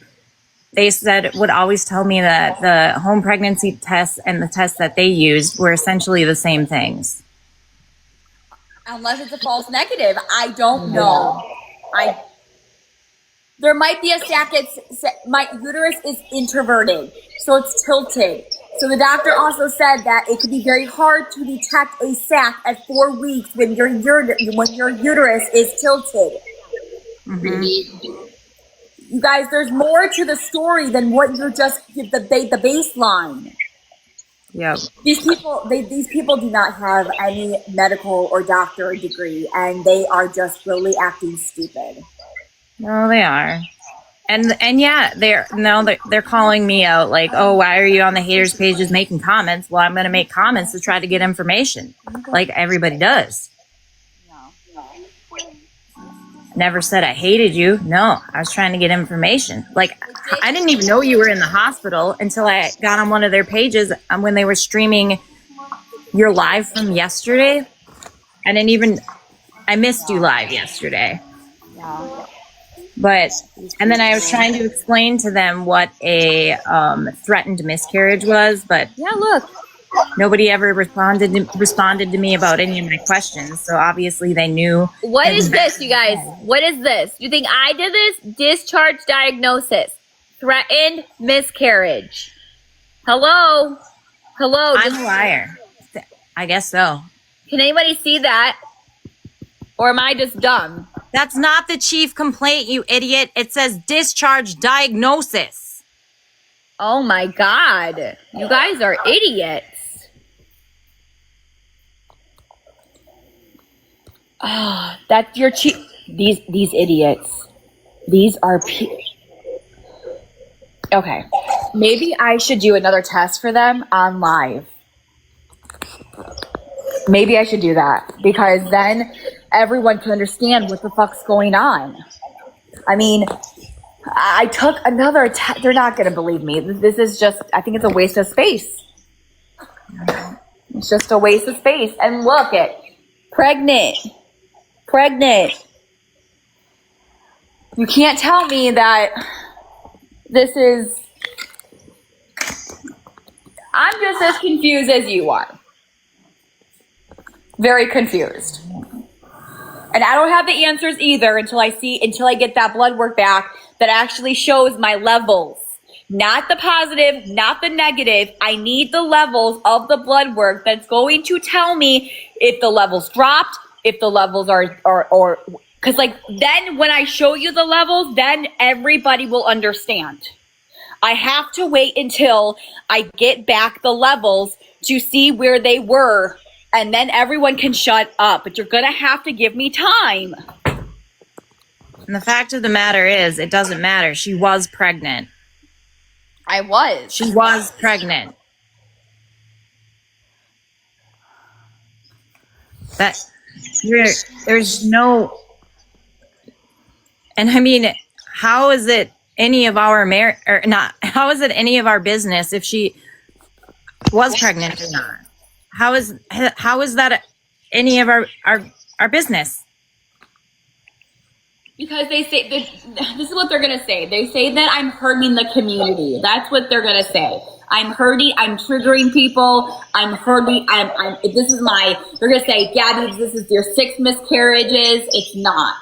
Speaker 2: they said, would always tell me that the home pregnancy tests and the tests that they used were essentially the same things.
Speaker 1: Unless it's a false negative. I don't know. There might be a sac. My uterus is introverted, so it's tilted. So the doctor also said that it could be very hard to detect a sac at 4 weeks when your uterus is tilted.
Speaker 2: Mm-hmm.
Speaker 1: You guys, there's more to the story than what you're just the baseline.
Speaker 2: Yep.
Speaker 1: These people do not have any medical or doctor degree, and they are just really acting stupid.
Speaker 2: No, they are. And yeah, they're calling me out like, oh, why are you on the haters pages making comments? Well, I'm going to make comments to try to get information, like everybody does. Never said I hated you. No, I was trying to get information. Like, I didn't even know you were in the hospital until I got on one of their pages when they were streaming your live from yesterday. I missed you live yesterday. But, and then I was trying to explain to them what a threatened miscarriage was. But yeah, look, nobody ever responded to me about any of my questions. So obviously they knew.
Speaker 3: What is this, you guys? What is this? You think I did this? Discharge diagnosis. Threatened miscarriage. Hello?
Speaker 2: I'm a liar. I guess so.
Speaker 3: Can anybody see that? Or am I just dumb?
Speaker 2: That's not the chief complaint, you idiot. It says discharge diagnosis.
Speaker 3: Oh my God. You guys are idiots. Oh, that's your chief. These idiots. These are
Speaker 1: Okay. Maybe I should do another test for them on live. Maybe I should do that because then everyone can understand what the fuck's going on. I mean, I took another test. They're not going to believe me. This is just, I think it's a waste of space. It's just a waste of space. And look at pregnant. You can't tell me that this is, I'm just as confused as you are. Very confused. And I don't have the answers either until I get that blood work back that actually shows my levels. Not the positive, not the negative. I need the levels of the blood work that's going to tell me if the levels dropped, if the levels are because like then when I show you the levels, then everybody will understand. I have to wait until I get back the levels to see where they were. And then everyone can shut up. But you're going to have to give me time.
Speaker 2: And the fact of the matter is, it doesn't matter. She was pregnant.
Speaker 1: I was.
Speaker 2: She was pregnant. There's no... And I mean, how is it any of our or not how is it any of our business if she was pregnant or not? How is that any of our business?
Speaker 3: Because they say this is what they're gonna say. They say that I'm hurting the community. That's what they're gonna say. I'm hurting. I'm triggering people. I'm hurting. This is my. They're gonna say, Gabby, this is your 6 miscarriages. It's not.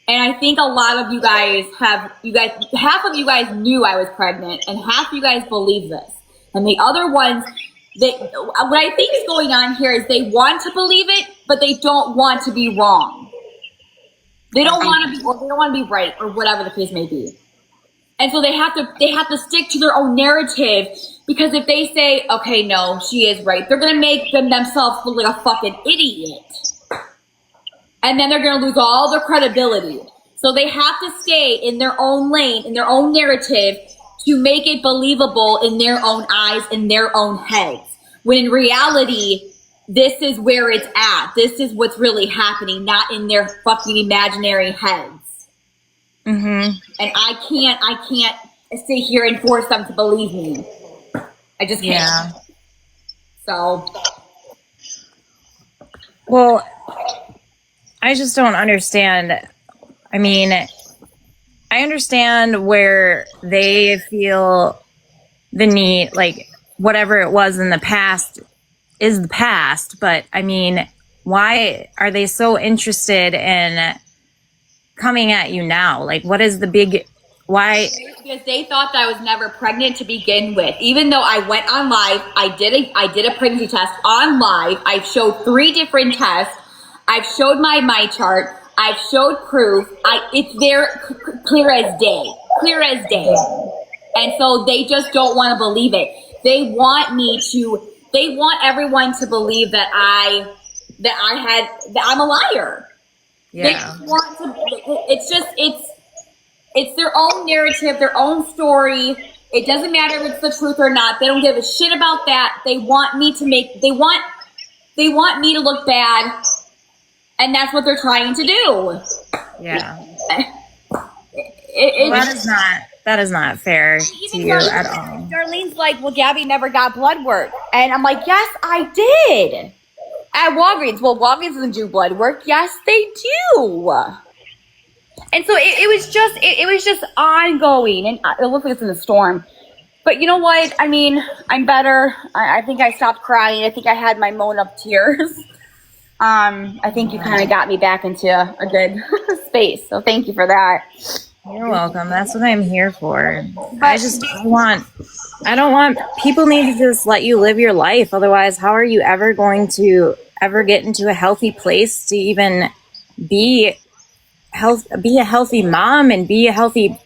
Speaker 3: And I think a lot of you guys half of you guys knew I was pregnant, and half of you guys believe this, and the other ones. What I think is going on here is they want to believe it, but they don't want to be wrong. They don't want to be, or they don't want to be right, or whatever the case may be. And so they have to stick to their own narrative, because if they say, okay, no, she is right, they're gonna make themselves look like a fucking idiot, and then they're gonna lose all their credibility. So they have to stay in their own lane, in their own narrative, to make it believable in their own eyes, in their own heads. When in reality, this is where it's at. This is what's really happening, not in their fucking imaginary heads.
Speaker 2: Mm-hmm.
Speaker 3: And I can't sit here and force them to believe me. I just can't.
Speaker 2: Yeah.
Speaker 3: So.
Speaker 2: Well, I just don't understand. I mean, I understand where they feel the need, like whatever it was in the past is the past. But I mean, why are they so interested in coming at you now? Like, what is the big, why?
Speaker 3: Because they thought that I was never pregnant to begin with. Even though I went on live, I did a pregnancy test on live. I showed 3 different tests. I've showed my chart. I've showed proof. It's there, clear as day. And so they just don't want to believe it. They want everyone to believe that I'm a liar.
Speaker 2: Yeah.
Speaker 3: They want to, it's their own narrative, their own story. It doesn't matter if it's the truth or not. They don't give a shit about that. They want me to look bad. And that's what they're trying to do.
Speaker 2: Yeah. That is not fair to you at all.
Speaker 3: Darlene's like, well, Gabby never got blood work. And I'm like, yes, I did. At Walgreens. Well, Walgreens doesn't do blood work. Yes, they do. And so it was just ongoing. And it looks like it's in the storm. But you know what? I mean, I'm better. I think I stopped crying. I think I had my moan of tears. I think you kind of got me back into a good space. So thank you for that.
Speaker 2: You're welcome. That's what I'm here for. I don't want people need to just let you live your life. Otherwise, how are you ever going to ever get into a healthy place to even be a healthy mom and be healthy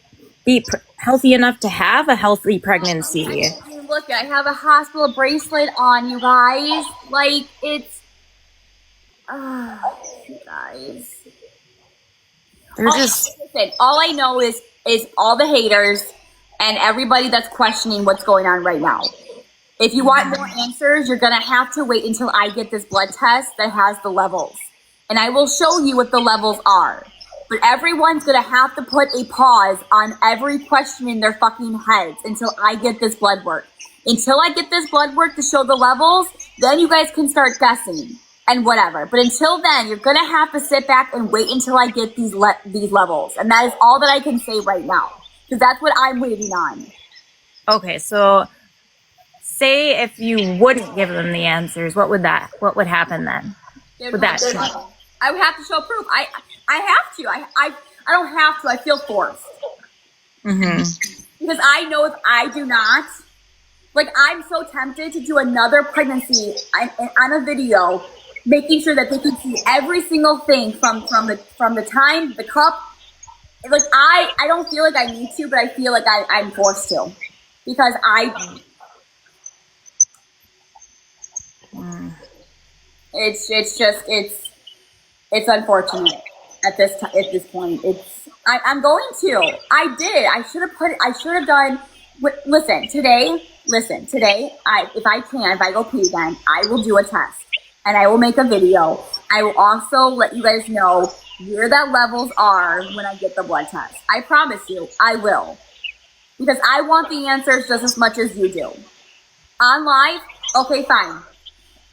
Speaker 2: enough to have a healthy pregnancy?
Speaker 3: Look, I have a hospital bracelet on, you guys. Like, it's you guys. Listen, all I know is all the haters and everybody that's questioning what's going on right now. If you want more answers, you're gonna have to wait until I get this blood test that has the levels. And I will show you what the levels are. But everyone's gonna have to put a pause on every question in their fucking heads until I get this blood work. Until I get this blood work to show the levels, then you guys can start guessing and whatever. But until then, you're gonna have to sit back and wait until I get these levels. And that is all that I can say right now, because that's what I'm waiting on.
Speaker 2: Okay, so say if you wouldn't give them the answers, what would happen then? Would that show?
Speaker 3: I would have to show proof. I have to. I don't have to. I feel forced.
Speaker 2: Mm-hmm.
Speaker 3: Because I know if I do not, like, I'm so tempted to do another pregnancy on a video, making sure that they can see every single thing from the time, the cup. Like, I don't feel like I need to, but I feel like I'm forced to, because it's unfortunate at this point. I'm going to. I did. I should have done. Listen, today, if I go pee again, I will do a test and I will make a video. I will also let you guys know where that levels are when I get the blood test. I promise you, I will. because I want the answers just as much as you do. On live, okay, fine.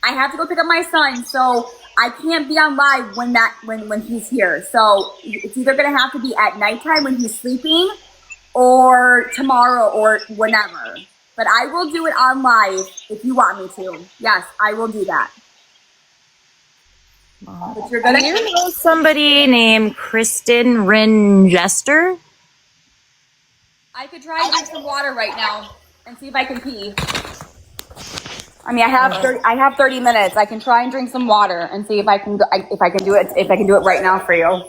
Speaker 3: I have to go pick up my son, so I can't be on live when he's here. So it's either gonna have to be at nighttime when he's sleeping, or tomorrow, or whenever. But I will do it on live if you want me to. Yes, I will do that. But you're gonna.
Speaker 2: Do you know somebody named Kristen Ringester?
Speaker 3: I could try and drink some water right now and see if I can pee. I mean, I have 30 minutes. I can try and drink some water and see if I can do it right now for you.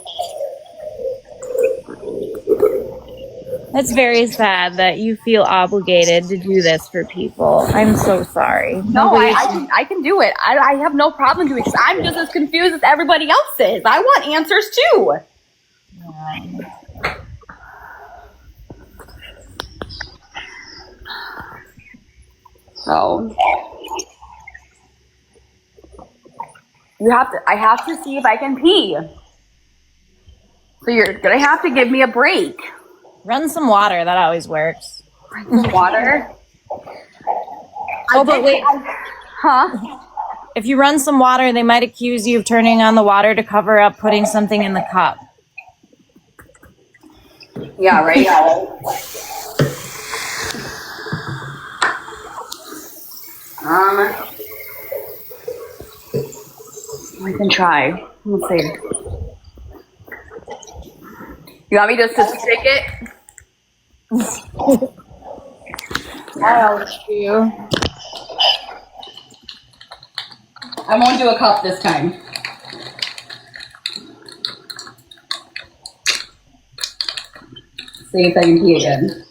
Speaker 2: That's very sad that you feel obligated to do this for people. I'm so sorry.
Speaker 3: No, I can do it. I have no problem doing it. I'm just as confused as everybody else is. I want answers too. So I have to see if I can pee. So you're gonna have to give me a break.
Speaker 2: Run some water. That always works.
Speaker 3: Water.
Speaker 2: Oh, but wait.
Speaker 3: Huh?
Speaker 2: If you run some water, they might accuse you of turning on the water to cover up putting something in the cup.
Speaker 3: Yeah, right. We can try. Let's see. You want me just to stick it?
Speaker 2: I'll let you.
Speaker 3: I won't do a cup this time. See if I can pee again.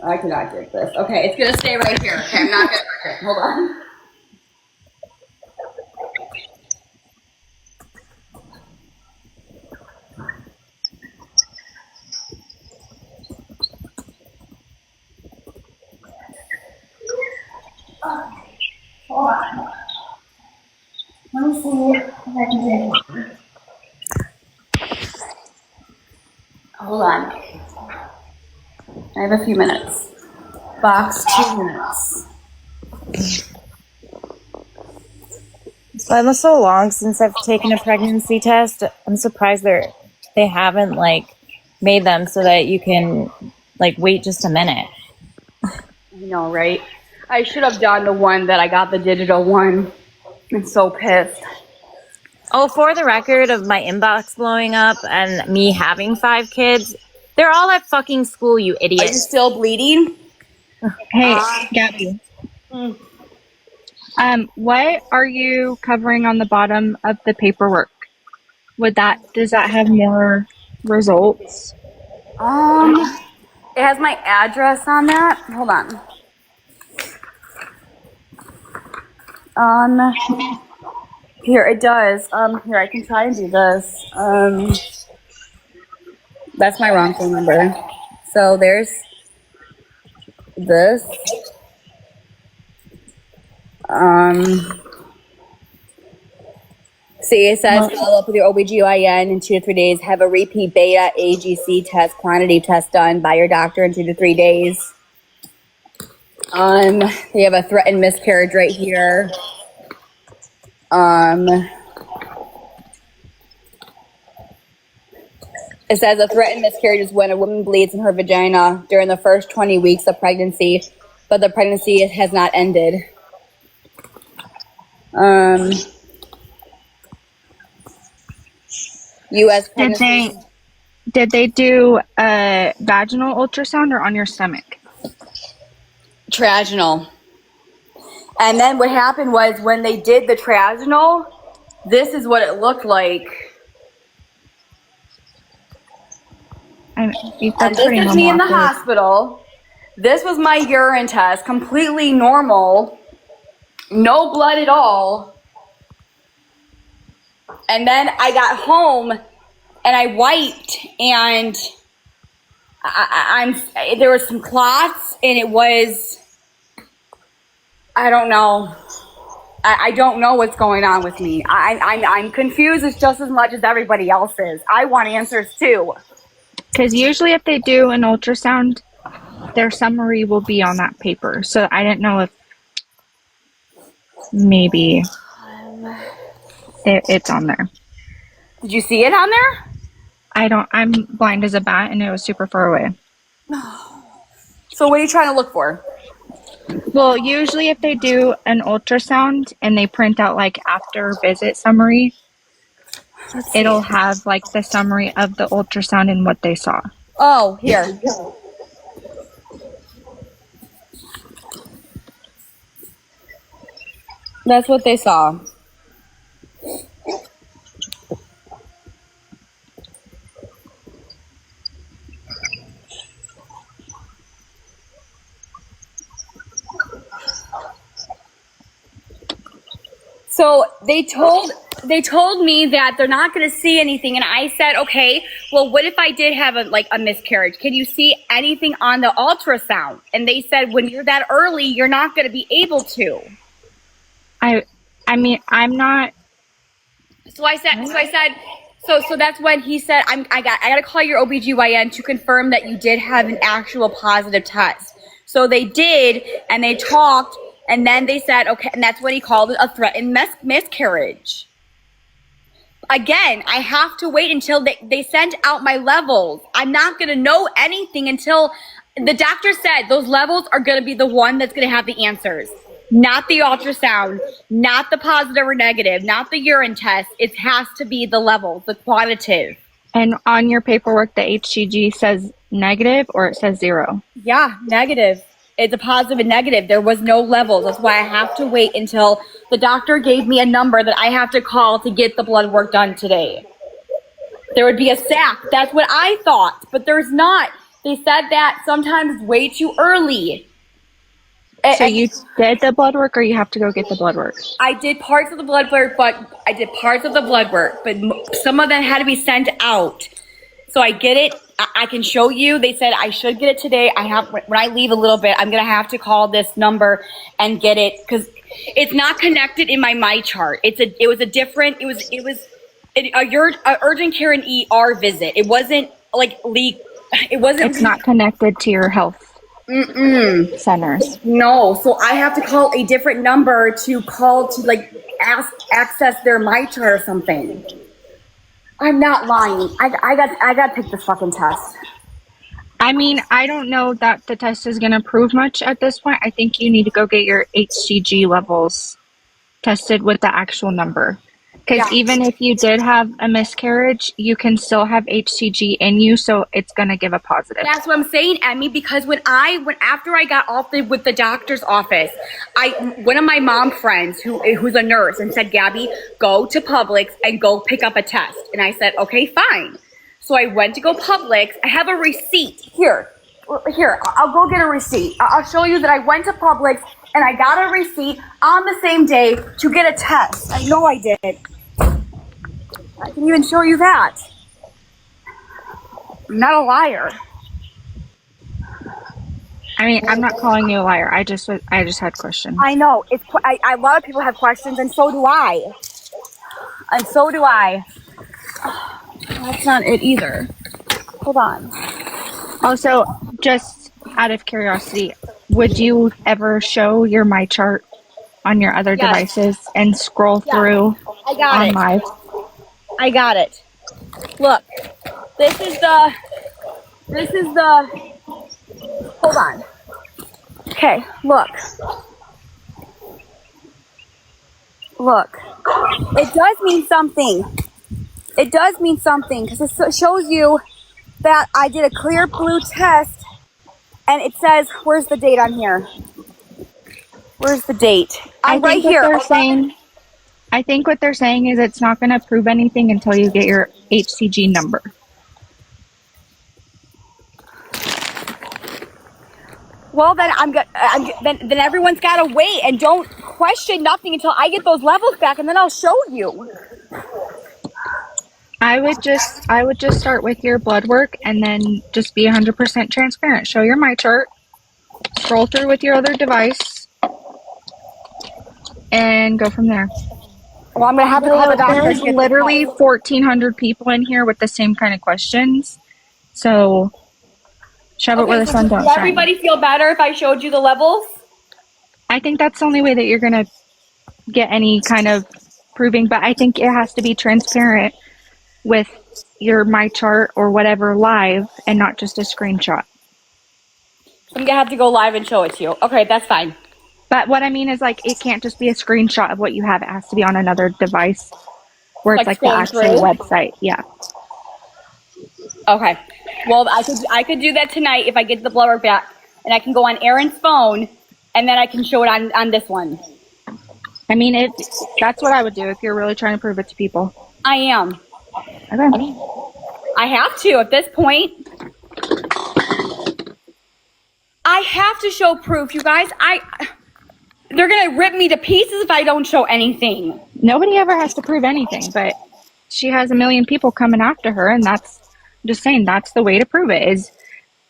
Speaker 3: I cannot drink this. Okay, it's gonna stay right here. Okay, I'm not gonna drink it. Hold on. Hold on. Let me see if I can drink water. Hold on. I have a few minutes. Box, 2 minutes.
Speaker 2: It's been so long since I've taken a pregnancy test. I'm surprised they haven't made them so that you can wait just a minute.
Speaker 3: I know, right? I should have done the one that I got, the digital one. I'm so pissed.
Speaker 2: Oh, for the record of my inbox blowing up and me having 5 kids, they're all at fucking school, you
Speaker 3: Are you
Speaker 2: idiots.
Speaker 3: still bleeding?
Speaker 4: Hey, Gabi. What are you covering on the bottom of the paperwork? Does that have more results?
Speaker 3: It has my address on that. Hold on. Here it does. Here I can try and do this. That's my wrong phone number. So there's this. See, it says follow up with your OBGYN in 2 to 3 days. Have a repeat beta AGC test, quantity test done by your doctor in 2 to 3 days. They have a threatened miscarriage right here. It says a threatened miscarriage is when a woman bleeds in her vagina during the first 20 weeks of pregnancy, but the pregnancy has not ended. U.S. pregnancy.
Speaker 4: Did they do a vaginal ultrasound or on your stomach?
Speaker 3: Traginal. And then what happened was when they did the traginal, this is what it looked like. And this is me in the hospital. This was my urine test, completely normal, no blood at all. And then I got home and I wiped and there was some clots, and it was, I don't know. I don't know what's going on with me. I'm confused just as much as everybody else is. I want answers too.
Speaker 4: Because usually if they do an ultrasound, their summary will be on that paper. So I didn't know if maybe it's on there.
Speaker 3: Did you see it on there?
Speaker 4: I'm blind as a bat and it was super far away.
Speaker 3: So what are you trying to look for?
Speaker 4: Well, usually if they do an ultrasound and they print out like after visit summary, it'll have like the summary of the ultrasound and what they saw.
Speaker 3: Oh, here. That's what they saw. So they told me that they're not going to see anything, and I said, okay, well, what if I did have a miscarriage? Can you see anything on the ultrasound? And they said, when you're that early, you're not going to be able to.
Speaker 4: I mean, I'm not.
Speaker 3: So that's when he said, I got to call your OBGYN to confirm that you did have an actual positive test. So they did, and they talked. And then they said, okay, and that's when he called it a threatened miscarriage. Again, I have to wait until they send out my levels. I'm not going to know anything until the doctor said those levels are going to be the one that's going to have the answers. Not the ultrasound, not the positive or negative, not the urine test. It has to be the levels, the quantitative.
Speaker 4: And on your paperwork, the HCG says negative or it says 0?
Speaker 3: Yeah, negative. It's a positive and negative. There was no levels. That's why I have to wait until the doctor gave me a number that I have to call to get the blood work done today. There would be a sac. That's what I thought, but there's not. They said that sometimes way too early.
Speaker 4: So you did the blood work or you have to go get the blood work?
Speaker 3: I did parts of the blood work, but some of them had to be sent out. So I get it. I can show you. They said I should get it today. When I leave a little bit, I'm going to have to call this number and get it because it's not connected in my chart. It was a urgent care and ER visit. It wasn't
Speaker 4: It's not connected to your health centers.
Speaker 3: No. So I have to call a different number to access their my chart or something. I'm not lying. I got to take this fucking test.
Speaker 4: I mean, I don't know that the test is going to prove much at this point. I think you need to go get your HCG levels tested with the actual number. Because even if you did have a miscarriage, you can still have HCG in you, so it's going to give a positive.
Speaker 3: That's what I'm saying, Emmy, because after I got off with the doctor's office, one of my mom friends who's a nurse and said, Gabi, go to Publix and go pick up a test. And I said, okay, fine. So I went to go Publix. I have a receipt. Here, I'll go get a receipt. I'll show you that I went to Publix and I got a receipt on the same day to get a test. I know I did. I can even show you that. I'm not a liar.
Speaker 4: I mean, I'm not calling you a liar. I just had questions.
Speaker 3: I know. A lot of people have questions, and so do I. That's not it either. Hold on.
Speaker 4: Also, just out of curiosity, would you ever show your My Chart on your other devices and scroll through on live?
Speaker 3: I got it. Look, this is the, hold on. Okay, look. It does mean something. Because it shows you that I did a clear blue test and it says, where's the date on here? Where's the date? I'm right here.
Speaker 4: I think what they're saying is it's not going to prove anything until you get your HCG number.
Speaker 3: Well, then then everyone's got to wait and don't question nothing until I get those levels back, and then I'll show you.
Speaker 4: I would just start with your blood work and then just be 100% transparent. Show your my chart, scroll through with your other device, and go from there.
Speaker 3: Well, I'm gonna have to call the doctor.
Speaker 4: There's
Speaker 3: to get
Speaker 4: literally
Speaker 3: the test.
Speaker 4: 1,400 people in here with the same kind of questions. So shove it where the sun don't
Speaker 3: Does
Speaker 4: shine.
Speaker 3: everybody feel better if I showed you the levels?
Speaker 4: I think that's the only way that you're going to get any kind of proving, but I think it has to be transparent with your my chart or whatever live and not just a screenshot.
Speaker 3: I'm gonna have to go live and show it to you. Okay, that's fine.
Speaker 4: But what I mean is, like, it can't just be a screenshot of what you have. It has to be on another device where it's
Speaker 3: Like
Speaker 4: like the
Speaker 3: scrolling
Speaker 4: actual
Speaker 3: through?
Speaker 4: website. Yeah.
Speaker 3: Okay. Well, I could do that tonight if I get the blood work back, and I can go on Aaron's phone, and then I can show it on this one.
Speaker 4: I mean, that's what I would do if you're really trying to prove it to people.
Speaker 3: I am.
Speaker 4: Okay.
Speaker 3: I have to at this point. I have to show proof, you guys. They're gonna rip me to pieces if I don't show anything.
Speaker 4: Nobody ever has to prove anything, but she has a million people coming after her, and I'm just saying that's the way to prove it is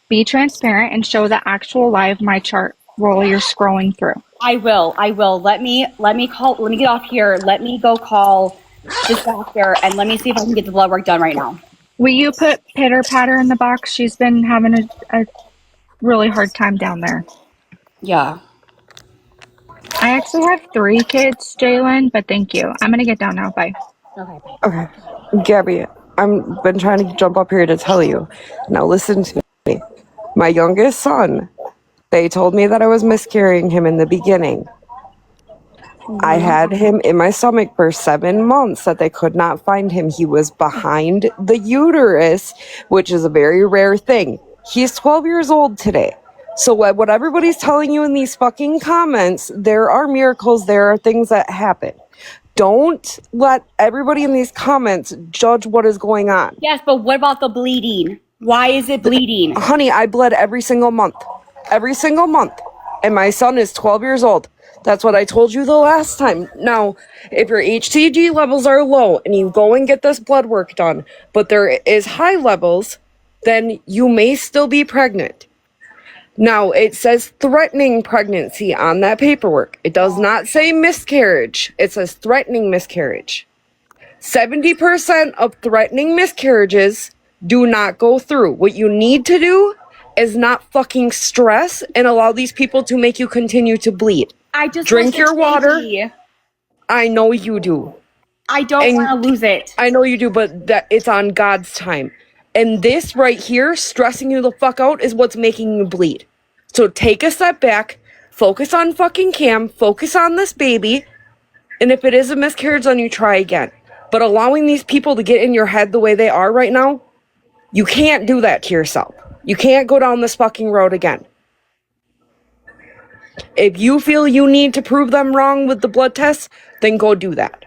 Speaker 4: be transparent and show the actual live my chart while you're scrolling through.
Speaker 3: I will. Let me get off here. Let me go call this doctor and let me see if I can get the blood work done right now.
Speaker 4: Will you put Pitter Patter in the box? She's been having a really hard time down there.
Speaker 3: Yeah.
Speaker 4: I actually have 3 kids, Jalen, but thank you. I'm going to get down now. Bye.
Speaker 3: Okay.
Speaker 5: Okay, Gabby, I've been trying to jump up here to tell you. Now listen to me. My youngest son, they told me that I was miscarrying him in the beginning. I had him in my stomach for 7 months that they could not find him. He was behind the uterus, which is a very rare thing. He's 12 years old today. So what everybody's telling you in these fucking comments, there are miracles, there are things that happen. Don't let everybody in these comments judge what is going on.
Speaker 3: Yes, but what about the bleeding? Why is it bleeding?
Speaker 5: Honey, I bled every single month. Every single month. And my son is 12 years old. That's what I told you the last time. Now, if your HCG levels are low and you go and get this blood work done, but there is high levels, then you may still be pregnant. Now, it says threatening pregnancy on that paperwork. It does not say miscarriage. It says threatening miscarriage. 70% of threatening miscarriages do not go through. What you need to do is not fucking stress and allow these people to make you continue to bleed.
Speaker 3: I just
Speaker 5: Drink
Speaker 3: want
Speaker 5: your
Speaker 3: the
Speaker 5: water.
Speaker 3: baby.
Speaker 5: I know you do.
Speaker 3: I don't
Speaker 5: And-
Speaker 3: want to lose it.
Speaker 5: I know you do, but that it's on God's time. And this right here, stressing you the fuck out, is what's making you bleed. So take a step back, focus on fucking Cam, focus on this baby, and if it is a miscarriage, then you try again. But allowing these people to get in your head the way they are right now, you can't do that to yourself. You can't go down this fucking road again. If you feel you need to prove them wrong with the blood tests, then go do that.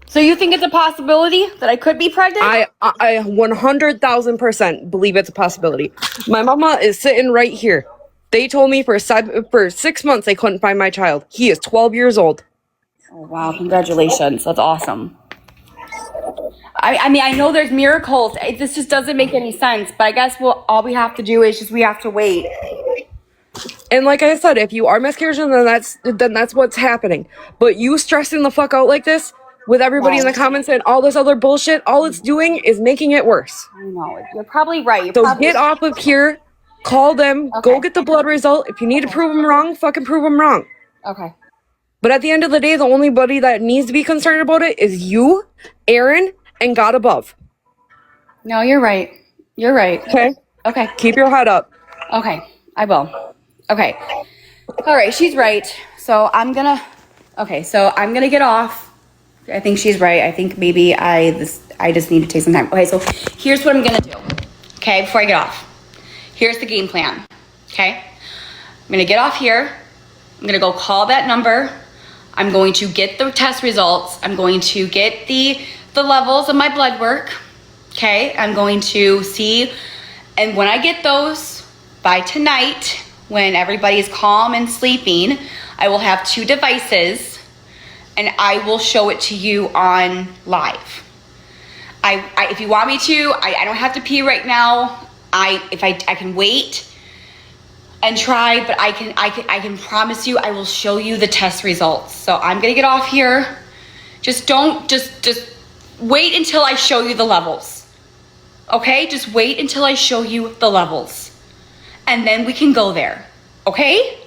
Speaker 3: So you think it's a possibility that I could be pregnant?
Speaker 5: I 100,000% believe it's a possibility. My mama is sitting right here. They told me for 6 months they couldn't find my child. He is 12 years old.
Speaker 3: Oh, wow, congratulations. That's awesome. I mean, I know there's miracles. This just doesn't make any sense, but I guess all we have to do is we have to wait.
Speaker 5: And like I said, if you are miscarriaging, then that's what's happening. But you stressing the fuck out like this with everybody in the comments and all this other bullshit, all it's doing is making it worse.
Speaker 3: I know, you're probably right.
Speaker 5: So get off of here, call them, go get the blood result. If you need to prove them wrong, fucking prove them wrong.
Speaker 3: Okay.
Speaker 5: But at the end of the day, the only body that needs to be concerned about it is you, Aaron, and God above.
Speaker 3: No, you're right. You're right.
Speaker 5: Okay?
Speaker 3: Okay.
Speaker 5: Keep your head up.
Speaker 3: Okay, I will. Okay. All right, she's right. So I'm gonna get off. I think she's right. I think maybe I just need to take some time. Okay, so here's what I'm gonna do. Okay, before I get off. Here's the game plan. Okay? I'm gonna get off here. I'm gonna go call that number. I'm going to get the test results. I'm going to get the levels of my blood work. Okay? I'm going to see, and when I get those by tonight, when everybody is calm and sleeping, I will have 2 devices and I will show it to you on live.
Speaker 1: If you want me to, I don't have to pee right now. I can wait and try, but I can promise you I will show you the test results. So I'm gonna get off here. Just wait until I show you the levels. Okay? Just wait until I show you the levels. And then we can go there. Okay?